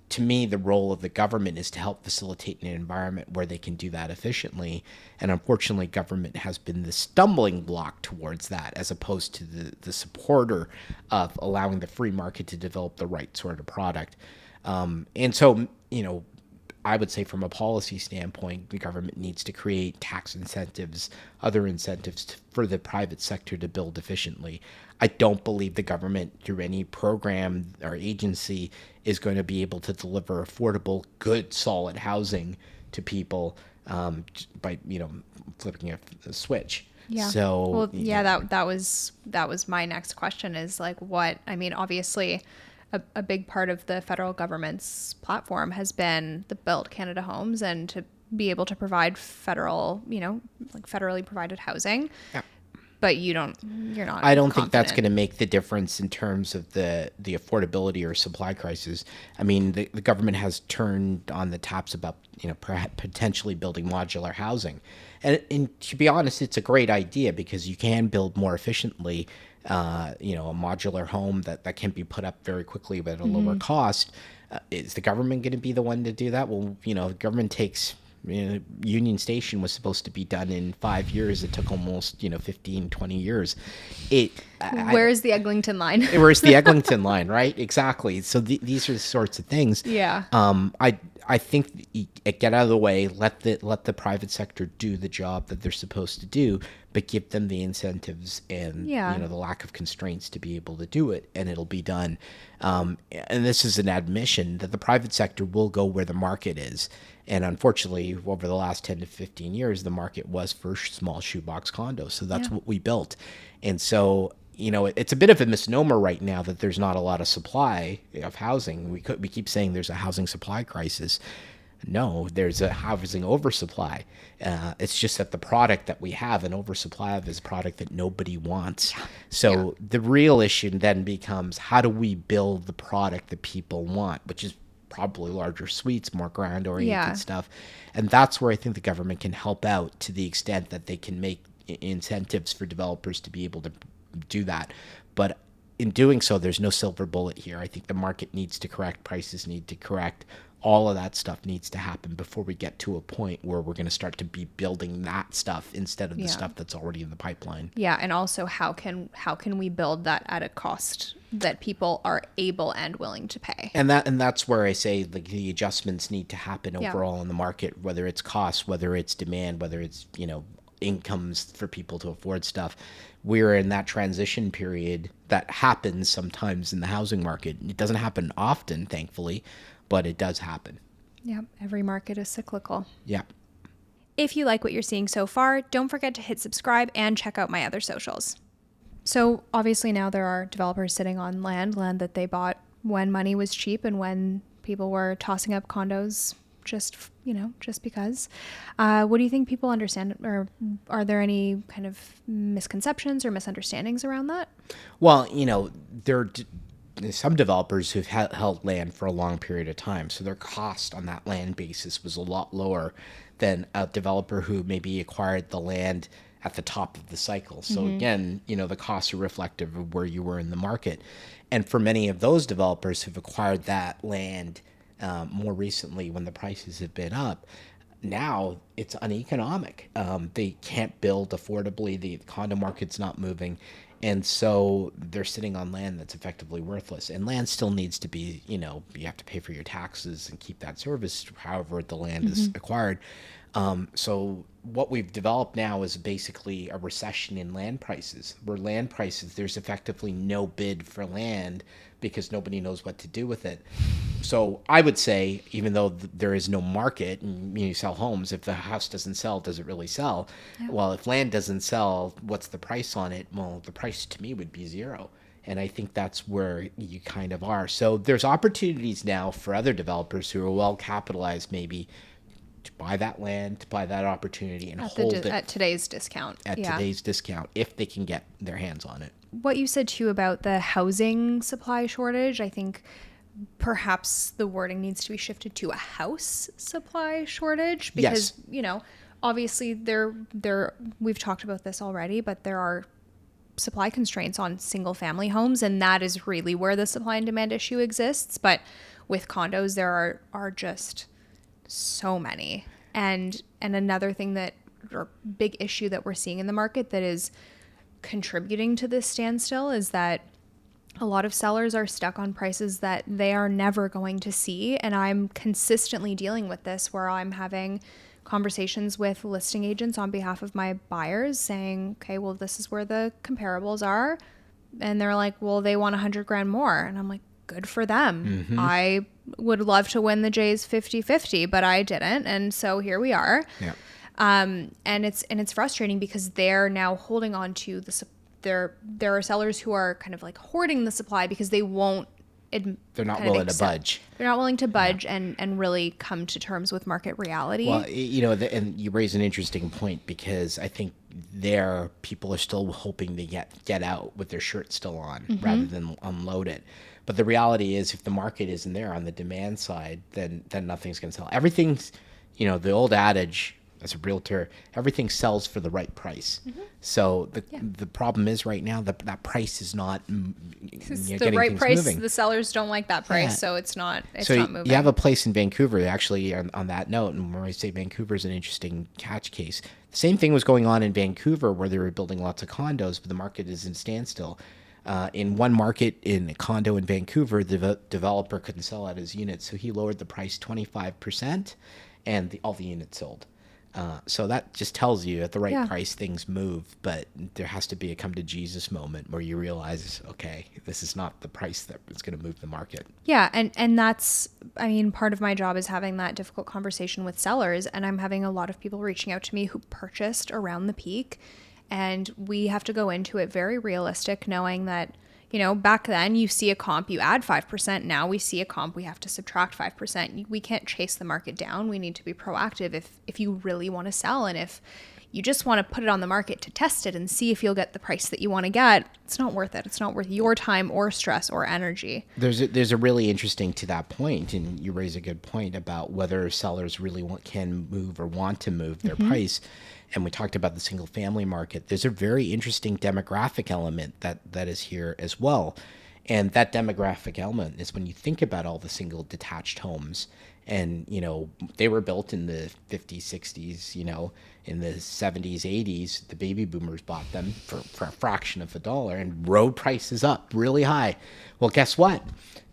to me, the role of the government is to help facilitate an environment where they can do that efficiently. And unfortunately, government has been the stumbling block towards that, as opposed to the supporter of allowing the free market to develop the right sort of product. And so, I would say from a policy standpoint, the government needs to create tax incentives, other incentives for the private sector to build efficiently. I don't believe the government, through any program or agency, is going to be able to deliver affordable, good, solid housing to people by flipping a switch. Yeah. So Well, yeah, that was my next question is like what, I mean, obviously a big part of the federal government's platform has been the Build Canada Homes and to be able to provide federally provided housing. Yeah. But you're not I don't think that's confident. going to make the difference in terms of the affordability or supply crisis. I mean, the government has turned on the taps about potentially building modular housing, and to be honest, it's a great idea because you can build more efficiently. A modular home that can be put up very quickly but at a lower cost. Is the government going to be the one to do that? Well, the government takes. Union Station was supposed to be done in 5 years. It took almost 15, 20 years. Where's the Eglinton line? Where's the Eglinton line, right? Exactly. So these are the sorts of things. Yeah. I think get out of the way, let the private sector do the job that they're supposed to do, but give them the incentives and the lack of constraints to be able to do it, and it'll be done. And this is an admission that the private sector will go where the market is. And unfortunately, over the last 10 to 15 years, the market was for small shoebox condos. So that's what we built. And so, it's a bit of a misnomer right now that there's not a lot of supply of housing. We keep saying there's a housing supply crisis. No, there's a housing oversupply. It's just that the product that we have an oversupply of is a product that nobody wants. So the real issue then becomes, how do we build the product that people want, which is probably larger suites, more ground-oriented stuff. And that's where I think the government can help out to the extent that they can make incentives for developers to be able to do that. But in doing so, there's no silver bullet here. I think the market needs to correct, prices need to correct. All of that stuff needs to happen before we get to a point where we're going to start to be building that stuff instead of the stuff that's already in the pipeline. Yeah, and also how can we build that at a cost that people are able and willing to pay? And that's where I say the adjustments need to happen overall in the market, whether it's costs, whether it's demand, whether it's incomes for people to afford stuff. We're in that transition period that happens sometimes in the housing market. It doesn't happen often, thankfully, but it does happen. Yeah, every market is cyclical. Yeah. If you like what you're seeing so far, don't forget to hit subscribe and check out my other socials. So obviously now there are developers sitting on land that they bought when money was cheap and when people were tossing up condos just because. What do you think people understand, or are there any kind of misconceptions or misunderstandings around that? Well, there some developers who've held land for a long period of time, so their cost on that land basis was a lot lower than a developer who maybe acquired the land at the top of the cycle. So again, the costs are reflective of where you were in the market. And for many of those developers who've acquired that land more recently when the prices have been up, now it's uneconomic. They can't build affordably. The condo market's not moving. And so they're sitting on land that's effectively worthless. And land still needs to be, you have to pay for your taxes and keep that service, however the land is acquired. So what we've developed now is basically a recession in land prices, where land prices, there's effectively no bid for land because nobody knows what to do with it. So I would say, even though there is no market and you sell homes, if the house doesn't sell, does it really sell? Yeah. Well, if land doesn't sell, what's the price on it? Well, the price to me would be zero. And I think that's where you kind of are. So there's opportunities now for other developers who are well capitalized maybe to buy that land, to buy that opportunity and hold it at today's discount. Today's discount, if they can get their hands on it. What you said too about the housing supply shortage, I think perhaps the wording needs to be shifted to a house supply shortage because, obviously we've talked about this already, but there are supply constraints on single family homes, and that is really where the supply and demand issue exists. But with condos, there are just so many. And another thing or big issue that we're seeing in the market that is contributing to this standstill is that a lot of sellers are stuck on prices that they are never going to see. And I'm consistently dealing with this, where I'm having conversations with listing agents on behalf of my buyers saying, okay, well, this is where the comparables are. And they're like, well, they want 100 grand more. And I'm like, good for them. I would love to win the Jays 50-50, but I didn't. And so here we are. Yeah. And it's frustrating because they're now holding on to there are sellers who are kind of like hoarding the supply because they won't. They're not willing to budge. They're not willing to budge and really come to terms with market reality. Well, and you raise an interesting point, because I think people are still hoping to get out with their shirt still on rather than unload it. But the reality is, if the market isn't there on the demand side, then nothing's going to sell. Everything's, the old adage, as a realtor, everything sells for the right price. So the problem is right now that price is not the right price. Moving. The sellers don't like that price, so it's not moving. You have a place in Vancouver, actually, on that note, and when I say Vancouver is an interesting catch case, the same thing was going on in Vancouver, where they were building lots of condos, but the market is in standstill. In one market, in a condo in Vancouver, the developer couldn't sell out his units, so he lowered the price 25%, and all the units sold. So that just tells you at the right price things move, but there has to be a come to Jesus moment where you realize, okay, this is not the price that is going to move the market. Yeah, and that's, part of my job is having that difficult conversation with sellers, and I'm having a lot of people reaching out to me who purchased around the peak, and we have to go into it very realistic, knowing that, back then you see a comp, you add 5%. Now we see a comp, we have to subtract 5%. We can't chase the market down. We need to be proactive if you really want to sell. And if you just want to put it on the market to test it and see if you'll get the price that you want to get, it's not worth it. It's not worth your time or stress or energy. There's a really interesting to that point, and you raise a good point about whether sellers really can move or want to move their price. And we talked about the single family market. There's a very interesting demographic element that is here as well. And that demographic element is when you think about all the single detached homes, and, they were built in the 50s, 60s, in the 70s, 80s, the baby boomers bought them for a fraction of a dollar, and rode prices up really high. Well, guess what?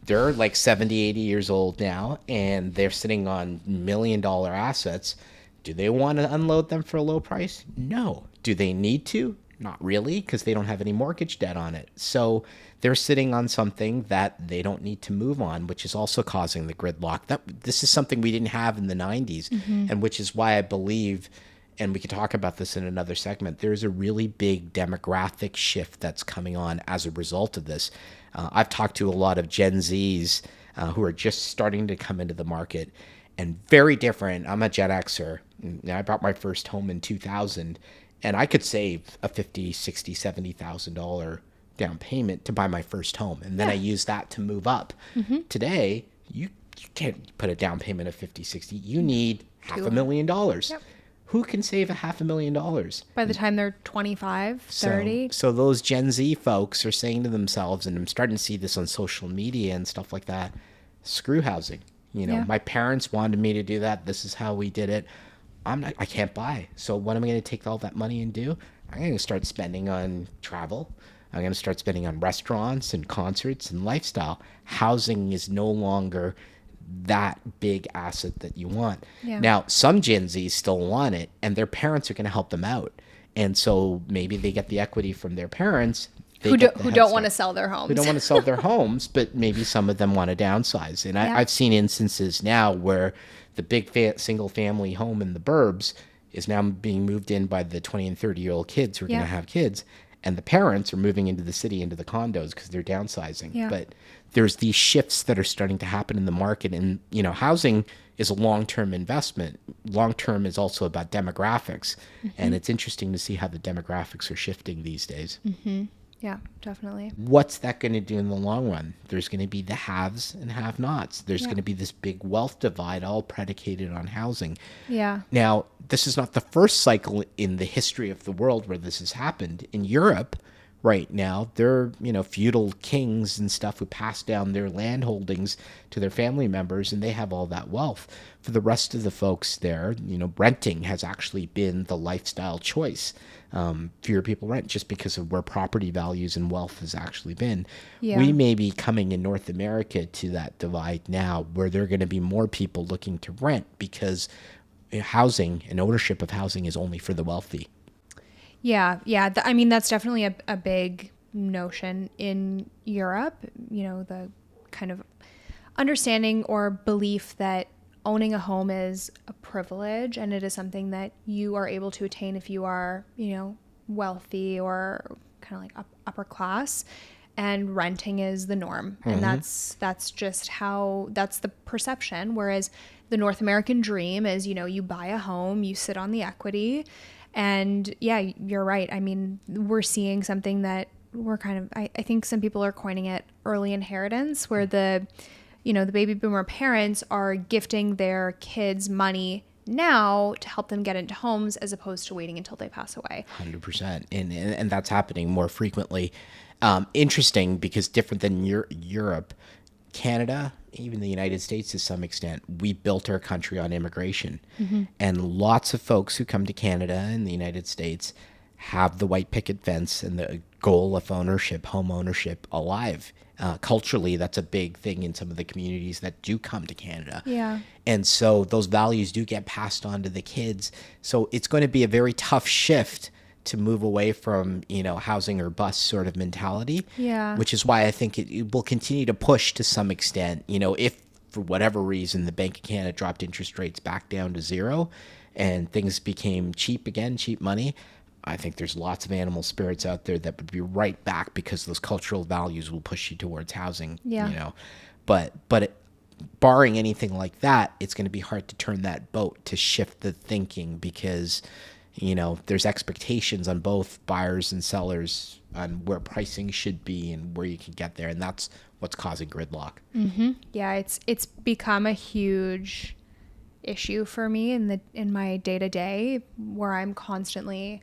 They're like 70, 80 years old now, and they're sitting on $1 million assets. Do they want to unload them for a low price? No. Do they need to? Not really, because they don't have any mortgage debt on it. So they're sitting on something that they don't need to move on, which is also causing the gridlock. This is something we didn't have in the 90s, and which is why I believe, and we can talk about this in another segment, there's a really big demographic shift that's coming on as a result of this. I've talked to a lot of Gen Zs who are just starting to come into the market, and very different. I'm a Gen Xer. I bought my first home in 2000, and I could save a $50,000, $60,000, $70,000 down payment to buy my first home, and then I used that to move up. Today, you can't put a down payment of 50, 60. You need $500,000. Yep. Who can save $500,000 by the time they're 25, 30? So those Gen Z folks are saying to themselves, and I'm starting to see this on social media and stuff like that, screw housing. My parents wanted me to do that. This is how we did it. I can't buy. So what am I going to take all that money and do? I'm going to start spending on travel. I'm going to start spending on restaurants and concerts and lifestyle. Housing is no longer that big asset that you want. Yeah. Now, some Gen Zs still want it, and their parents are going to help them out. And so maybe they get the equity from their parents. Who don't want to sell their homes. Who don't want to sell their homes, but maybe some of them want to downsize. And I've seen instances now where the big single family home in the burbs is now being moved in by the 20 and 30-year-old kids who are going to have kids. And the parents are moving into the city, into the condos, because they're downsizing. Yeah. But there's these shifts that are starting to happen in the market. And, housing is a long-term investment. Long-term is also about demographics. And it's interesting to see how the demographics are shifting these days. Yeah, definitely. What's that going to do in the long run? There's going to be the haves and have-nots. There's going to be this big wealth divide, all predicated on housing. Yeah. Now, this is not the first cycle in the history of the world where this has happened. In Europe, right now. They're, feudal kings and stuff who pass down their land holdings to their family members, and they have all that wealth. For the rest of the folks there, renting has actually been the lifestyle choice. Fewer people rent just because of where property values and wealth has actually been. Yeah. We may be coming in North America to that divide now, where there are going to be more people looking to rent because housing and ownership of housing is only for the wealthy. Yeah. Yeah. I mean, that's definitely a big notion in Europe, the kind of understanding or belief that owning a home is a privilege and it is something that you are able to attain if you are, wealthy or kind of like upper class, and renting is the norm. And that's just that's the perception. Whereas the North American dream is, you buy a home, you sit on the equity. And yeah, you're right. I mean, we're seeing something that we're kind of, I think some people are coining it early inheritance, where the baby boomer parents are gifting their kids money now to help them get into homes as opposed to waiting until they pass away. 100%. And that's happening more frequently. Interesting, because different than Europe, Canada, even the United States to some extent, we built our country on immigration. And lots of folks who come to Canada and the United States have the white picket fence and the goal of ownership, home ownership, alive. Culturally, that's a big thing in some of the communities that do come to Canada. Yeah. And so those values do get passed on to the kids. So it's going to be a very tough shift to move away from, housing or bust sort of mentality. Yeah. Which is why I think it will continue to push to some extent. If for whatever reason the Bank of Canada dropped interest rates back down to zero and things became cheap again, cheap money, I think there's lots of animal spirits out there that would be right back, because those cultural values will push you towards housing. Yeah. Barring anything like that, it's going to be hard to turn that boat to shift the thinking, because there's expectations on both buyers and sellers on where pricing should be and where you can get there, and that's what's causing gridlock. Yeah, it's become a huge issue for me in my day-to-day, where I'm constantly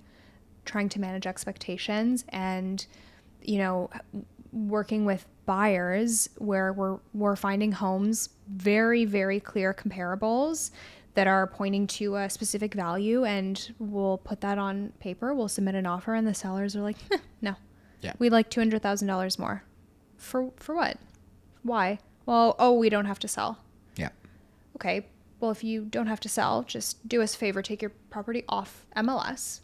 trying to manage expectations and working with buyers where we're finding homes, very, very clear comparables that are pointing to a specific value, and we'll put that on paper, we'll submit an offer, and the sellers are like, no, we'd like $200,000 more. For what? Why? Well, we don't have to sell. Yeah. Okay, well, if you don't have to sell, just do us a favor, take your property off MLS.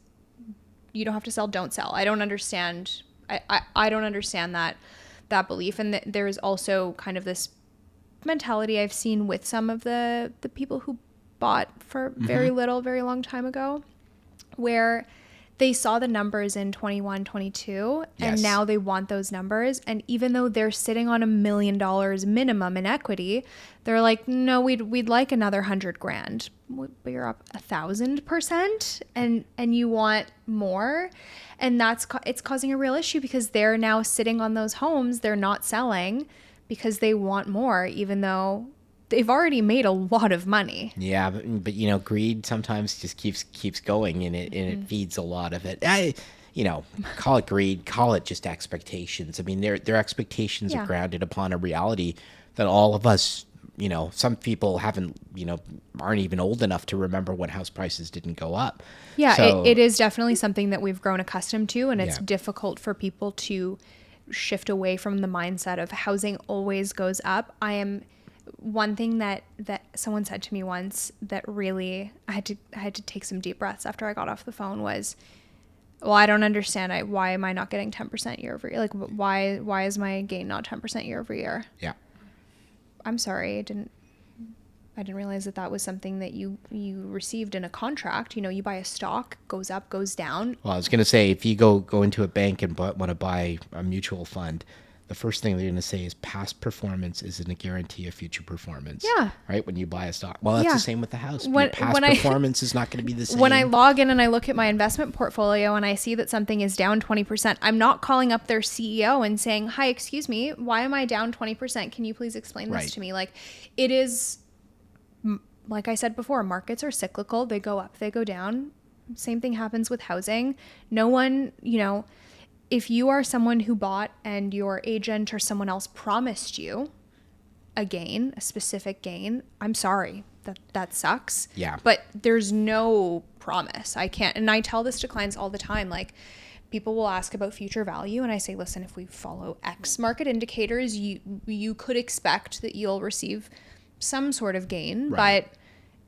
You don't have to sell, don't sell. I don't understand. I don't understand that belief. And there's also kind of this mentality I've seen with some of the people who bought for very little, very long time ago, where they saw the numbers in 21, 22, and now they want those numbers. And even though they're sitting on $1 million minimum in equity, they're like, no, we'd like another $100,000, but you're up 1,000%, and you want more. And it's causing a real issue, because they're now sitting on those homes. They're not selling because they want more, even though they've already made a lot of money. Yeah, but greed sometimes just keeps going, and it feeds a lot of it. Call it greed, call it just expectations. I mean, their expectations are grounded upon a reality that all of us, some people aren't even old enough to remember when house prices didn't go up. Yeah, so, it is definitely something that we've grown accustomed to, and it's difficult for people to shift away from the mindset of housing always goes up. One thing that someone said to me once that really I had to take some deep breaths after I got off the phone was, well, I don't understand. Why am I not getting 10% year over year? Like, why is my gain not 10% year over year? Yeah. I'm sorry. I didn't realize that was something that you received in a contract. You buy a stock, goes up, goes down. Well, I was going to say, if you go into a bank and want to buy a mutual fund, the first thing they're going to say is past performance isn't a guarantee of future performance. Yeah. Right? When you buy a stock. Well, that's the same with the house. Your past performance is not going to be the same. When I log in and I look at my investment portfolio and I see that something is down 20%, I'm not calling up their CEO and saying, hi, excuse me, why am I down 20%? Can you please explain this to me? Like, it is, like I said before, markets are cyclical. They go up, they go down. Same thing happens with housing. No one, if you are someone who bought and your agent or someone else promised you a gain, a specific gain, I'm sorry, that sucks. Yeah. But there's no promise. I can't, and I tell this to clients all the time, like, people will ask about future value, and I say, listen, if we follow X market indicators, you could expect that you'll receive some sort of gain, Right. but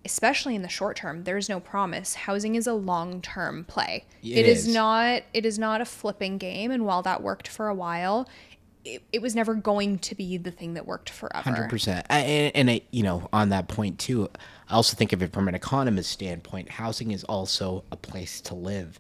especially in the short term, there's no promise. Housing is a long-term play. It It is is. not a flipping game, and while that worked for a while, it was never going to be the thing that worked forever. 100%. And you know, on that point too, I also think of it from an economist standpoint. Housing is also a place to live.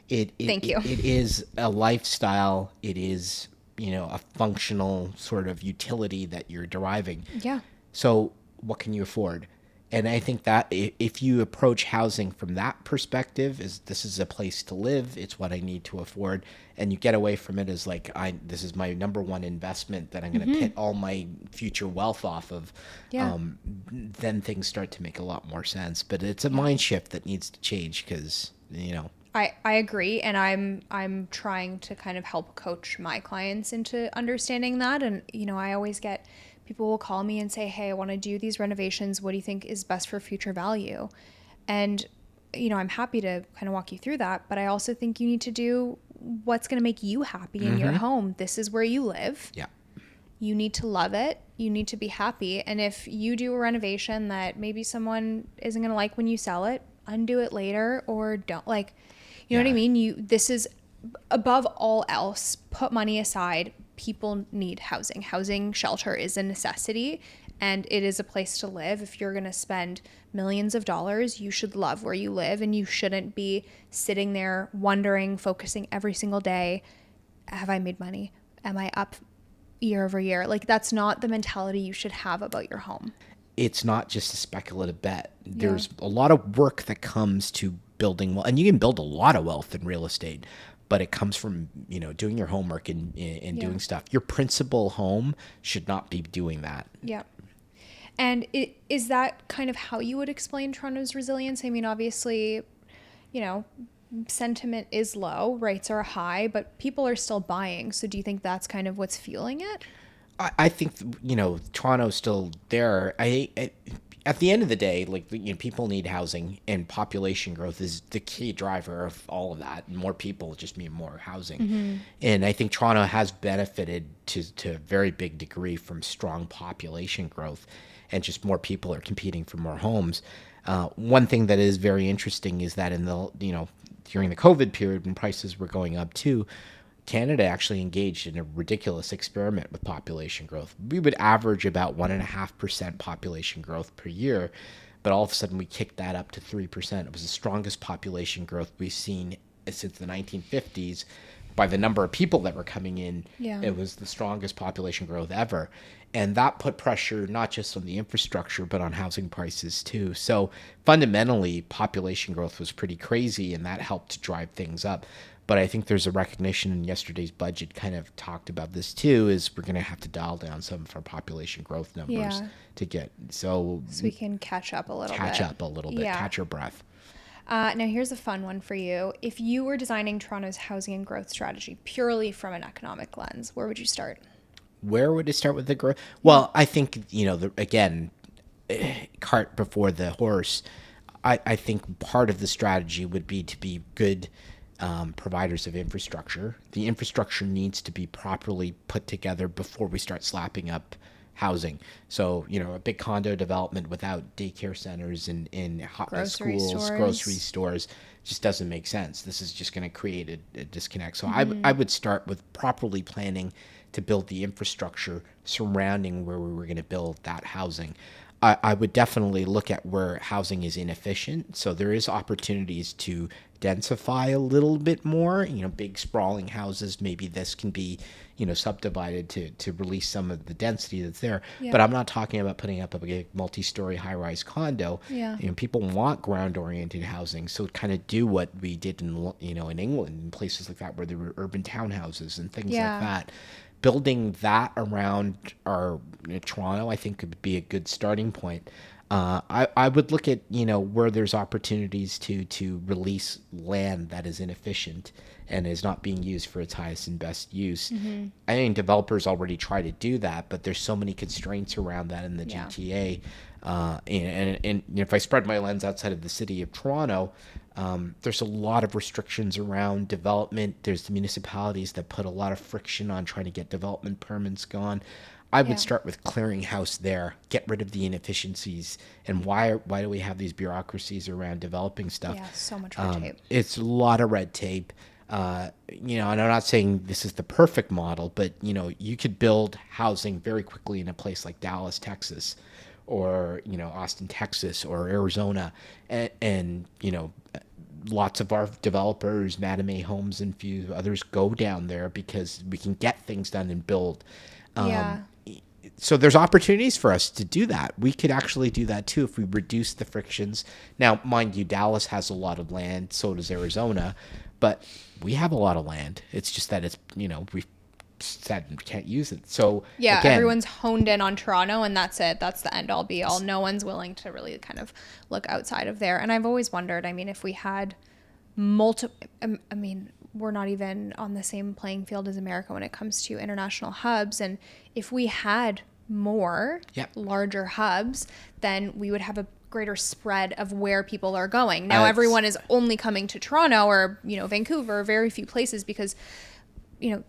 Thank you. It is a lifestyle. It is, you know, a functional sort of utility that you're deriving. Yeah. So what can you afford? And I think that if you approach housing from that perspective, is this is a place to live, it's what I need to afford, and you get away from it as like, this is my number one investment that I'm going to pit all my future wealth off of, Yeah. then things start to make a lot more sense. But it's a mind shift that needs to change because, you know. I agree, and I'm trying to kind of help coach my clients into understanding that. And you know, I always get people will call me and say, hey, I want to do these renovations. What do you think is best for future value? And you know, I'm happy to kind of walk you through that, but I also think you need to do what's going to make you happy in your home. This is where you live. Yeah. You need to love it. You need to be happy. And if you do a renovation that maybe someone isn't going to like when you sell it, undo it later, or don't, like, you know what I mean? This is above all else, put money aside. People need housing. Housing, shelter is a necessity, and it is a place to live. If you're going to spend millions of dollars, you should love where you live, and you shouldn't be sitting there wondering, focusing every single day, have I made money? Am I up year over year? Like, that's not the mentality you should have about your home. It's not just a speculative bet. There's a lot of work that comes to building wealth, and you can build a lot of wealth in real estate, but it comes from, you know, doing your homework and doing stuff. Your principal home should not be doing that. Yeah. And is that kind of how you would explain Toronto's resilience? I mean, obviously, you know, sentiment is low, rates are high, but people are still buying. So do you think that's kind of what's fueling it? I think, you know, Toronto's still there. At the end of the day, like, you know, people need housing, and population growth is the key driver of all of that. More people just mean more housing. And I think Toronto has benefited to a very big degree from strong population growth, and just more people are competing for more homes. One thing that is very interesting is that in the, you know, during the COVID period when prices were going up too, Canada actually engaged in a ridiculous experiment with population growth. We would average about 1.5% population growth per year, but all of a sudden we kicked that up to 3%. It was the strongest population growth we've seen since the 1950s. By the number of people that were coming in, it was the strongest population growth ever. And that put pressure not just on the infrastructure, but on housing prices too. So fundamentally, population growth was pretty crazy, and that helped to drive things up. But I think there's a recognition, in yesterday's budget kind of talked about this too, is we're going to have to dial down some of our population growth numbers to get, so we can catch up a little bit. Catch your breath. Now here's a fun one for you. If you were designing Toronto's housing and growth strategy purely from an economic lens, where would you start? Where would it start with the growth? Well, I think, you know, again, cart before the horse. I think part of the strategy would be to be good providers of infrastructure. The infrastructure needs to be properly put together before we start slapping up housing. So, you know, a big condo development without daycare centers and schools, grocery stores just doesn't make sense. This is just going to create a disconnect. So I would start with properly planning to build the infrastructure surrounding where we were going to build that housing. I would definitely look at where housing is inefficient. So there is opportunities to densify a little bit more, you know, big sprawling houses. Maybe this can be, you know, subdivided to release some of the density that's there. Yeah. But I'm not talking about putting up a big multi-story high-rise condo. Yeah. You know, people want ground-oriented housing. So kind of do what we did in, you know, in England and places like that where there were urban townhouses and things like that. Building that around our Toronto, I think, could be a good starting point. I would look at, where there's opportunities to release land that is inefficient and is not being used for its highest and best use. I think developers already try to do that, but there's so many constraints around that in the Yeah. GTA. And if I spread my lens outside of the city of Toronto, there's a lot of restrictions around development. There's the municipalities that put a lot of friction on trying to get development permits gone. I would Yeah. start with clearing house there, get rid of the inefficiencies, and why do we have these bureaucracies around developing stuff? Yeah, so much red tape. It's a lot of red tape. And I'm not saying this is the perfect model, but you could build housing very quickly in a place like Dallas, Texas, or Austin, Texas, or Arizona, and lots of our developers, Madame A Homes and few others, go down there because we can get things done and build. Yeah. So there's opportunities for us to do that. We could actually do that too if we reduce the frictions. Now, mind you, Dallas has a lot of land, so does Arizona, but we have a lot of land. It's just that we've said we can't use it. So Yeah, again, everyone's honed in on Toronto, and that's it. That's the end all be all. No one's willing to really kind of look outside of there. And I've always wondered, I mean, if we had multiple, I mean, we're not even on the same playing field as America when it comes to international hubs. And if we had more Yep. larger hubs, then we would have a greater spread of where people are going. Now, It's- everyone is only coming to Toronto or, Vancouver, very few places because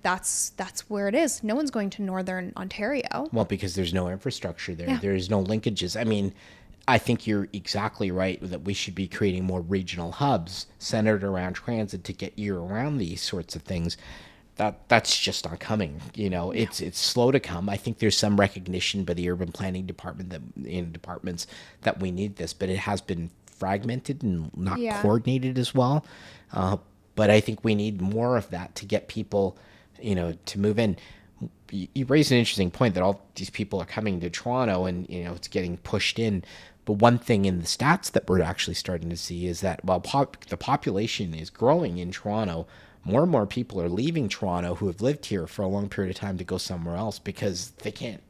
that's where it is. No one's going to Northern Ontario. Well, because there's no infrastructure there. Yeah. There's no linkages. I mean, I think you're exactly right that we should be creating more regional hubs centered around transit to get you around these sorts of things. That's just not coming. It's slow to come. I think there's some recognition by the urban planning department departments that we need this, but it has been fragmented and not Yeah. coordinated as well. But I think we need more of that to get people, to move in. You raised an interesting point that all these people are coming to Toronto and, it's getting pushed in. But one thing in the stats that we're actually starting to see is that while the population is growing in Toronto, more and more people are leaving Toronto who have lived here for a long period of time to go somewhere else because they can't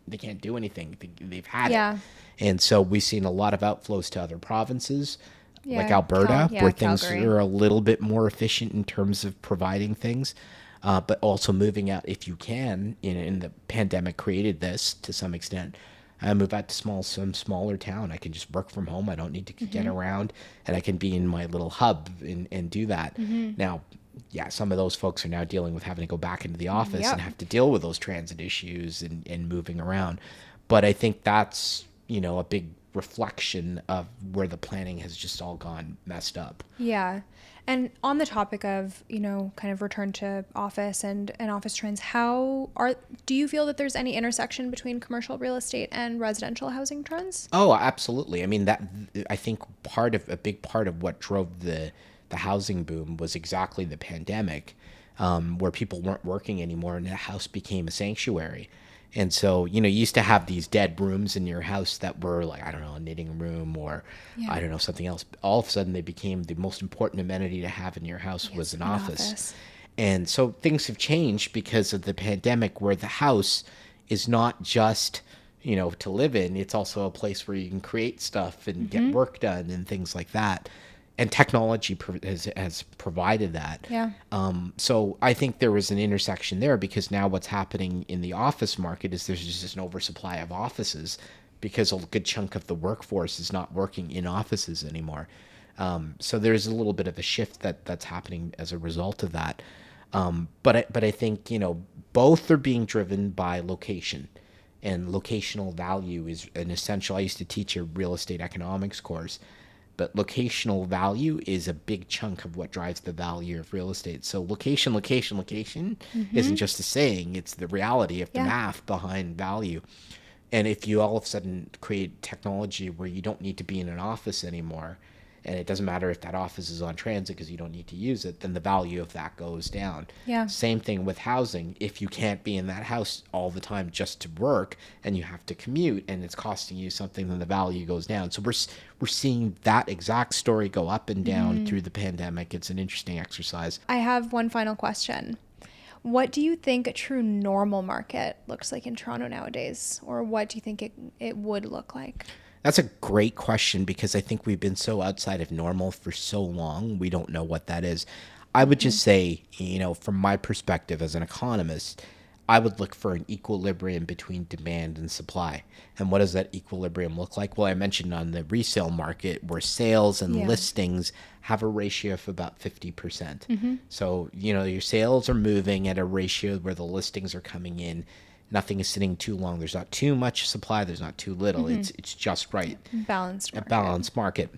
do anything. They've had Yeah. it. And so we've seen a lot of outflows to other provinces like Yeah, Alberta, where things Calgary. are a little bit more efficient in terms of providing things, but also moving out if you can. In the pandemic created this to some extent. I move out to some smaller town. I can just work from home. I don't need to get around, and I can be in my little hub and do that. Now, yeah, some of those folks are now dealing with having to go back into the office Yep. and have to deal with those transit issues and moving around. But I think that's a big reflection of where the planning has just all gone messed up. Yeah. And on the topic of, kind of return to office and office trends, do you feel that there's any intersection between commercial real estate and residential housing trends? Oh, absolutely. I mean, I think a big part of what drove the housing boom was exactly the pandemic, where people weren't working anymore and the house became a sanctuary. And so, you used to have these dead rooms in your house that were like, I don't know, a knitting room or I don't know, something else. All of a sudden they became the most important amenity to have in your house was an office. And so things have changed because of the pandemic, where the house is not just, to live in. It's also a place where you can create stuff and get work done and things like that. And technology has provided that. Yeah. So I think there was an intersection there, because now what's happening in the office market is there's just an oversupply of offices because a good chunk of the workforce is not working in offices anymore. So there's a little bit of a shift that's happening as a result of that. But I think, both are being driven by location, and locational value is an essential. I used to teach a real estate economics course, but locational value is a big chunk of what drives the value of real estate. So location isn't just a saying, it's the reality of the math behind value. And if you all of a sudden create technology where you don't need to be in an office anymore, and it doesn't matter if that office is on transit because you don't need to use it, then the value of that goes down. Yeah. Same thing with housing. If you can't be in that house all the time just to work, and you have to commute and it's costing you something, then the value goes down. So we're seeing that exact story go up and down through the pandemic. It's an interesting exercise. I have one final question. What do you think a true normal market looks like in Toronto nowadays? Or what do you think it would look like? That's a great question because I think we've been so outside of normal for so long, we don't know what that is. I would just say, from my perspective as an economist, I would look for an equilibrium between demand and supply. And what does that equilibrium look like? Well, I mentioned on the resale market where sales and listings have a ratio of about 50%. So, your sales are moving at a ratio where the listings are coming in. Nothing is sitting too long. There's not too much supply. There's not too little. It's just right. Balanced A market. balanced market.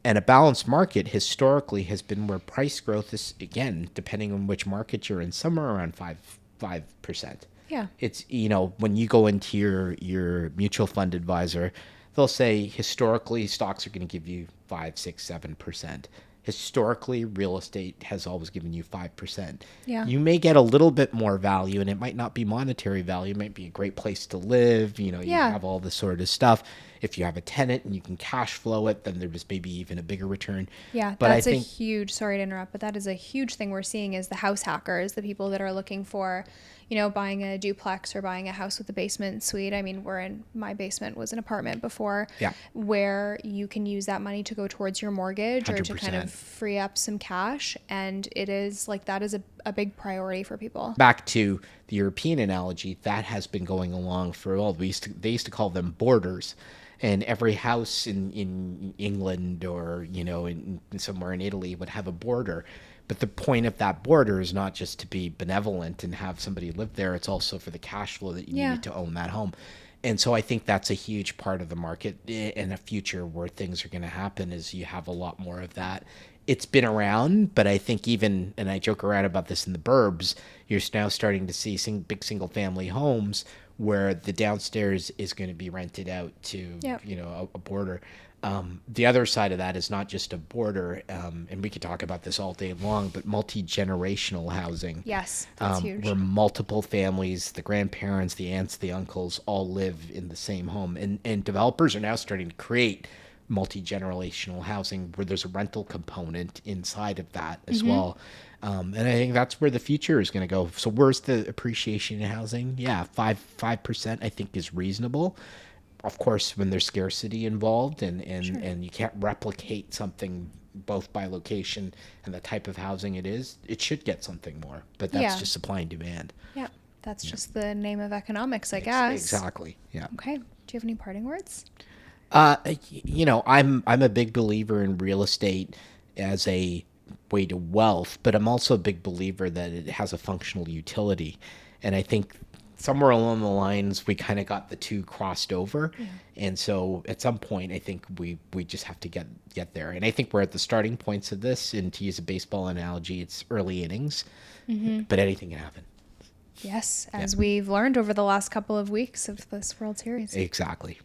And a balanced market historically has been where price growth is, again, depending on which market you're in, somewhere around 5%. Yeah. It's, when you go into your mutual fund advisor, they'll say historically stocks are going to give you 5, 6, 7%. Historically, real estate has always given you 5%. Yeah. You may get a little bit more value, and it might not be monetary value. It might be a great place to live. You have all this sort of stuff. If you have a tenant and you can cash flow it, then there's maybe even a bigger return. Yeah, But that's a huge, sorry to interrupt, but that is a huge thing we're seeing is the house hackers, the people that are looking for, buying a duplex or buying a house with a basement suite. I mean, my basement was an apartment before, where you can use that money to go towards your mortgage 100%. Or to kind of free up some cash. And it is that is a big priority for people. Back to the European analogy, that has been going along for they used to call them borders. And every house in England or, in somewhere in Italy would have a border. But the point of that border is not just to be benevolent and have somebody live there. It's also for the cash flow that you needed to own that home. And so I think that's a huge part of the market in the future where things are going to happen is you have a lot more of that. It's been around, but I think and I joke around about this in the burbs, you're now starting to see big single family homes where the downstairs is going to be rented out to, a border. The other side of that is not just a border, and we could talk about this all day long, but multi-generational housing. Yes, that's huge. Where multiple families, the grandparents, the aunts, the uncles, all live in the same home. And developers are now starting to create multi-generational housing where there's a rental component inside of that as well. And I think that's where the future is going to go. So where's the appreciation in housing? Yeah, 5% I think is reasonable. Of course, when there's scarcity involved and you can't replicate something both by location and the type of housing it should get something more. But that's just supply and demand. Yeah, that's just the name of economics, I guess. Exactly, yeah. Okay, do you have any parting words? I'm a big believer in real estate as a way to wealth, but I'm also a big believer that it has a functional utility. And I think somewhere along the lines, we kind of got the two crossed over. Yeah. And so at some point, I think we just have to get there. And I think we're at the starting points of this. And to use a baseball analogy, it's early innings, but anything can happen. Yes, as we've learned over the last couple of weeks of this World Series. Exactly.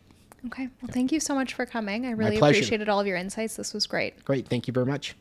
Okay. Well, thank you so much for coming. I really appreciated all of your insights. This was great. Great. Thank you very much.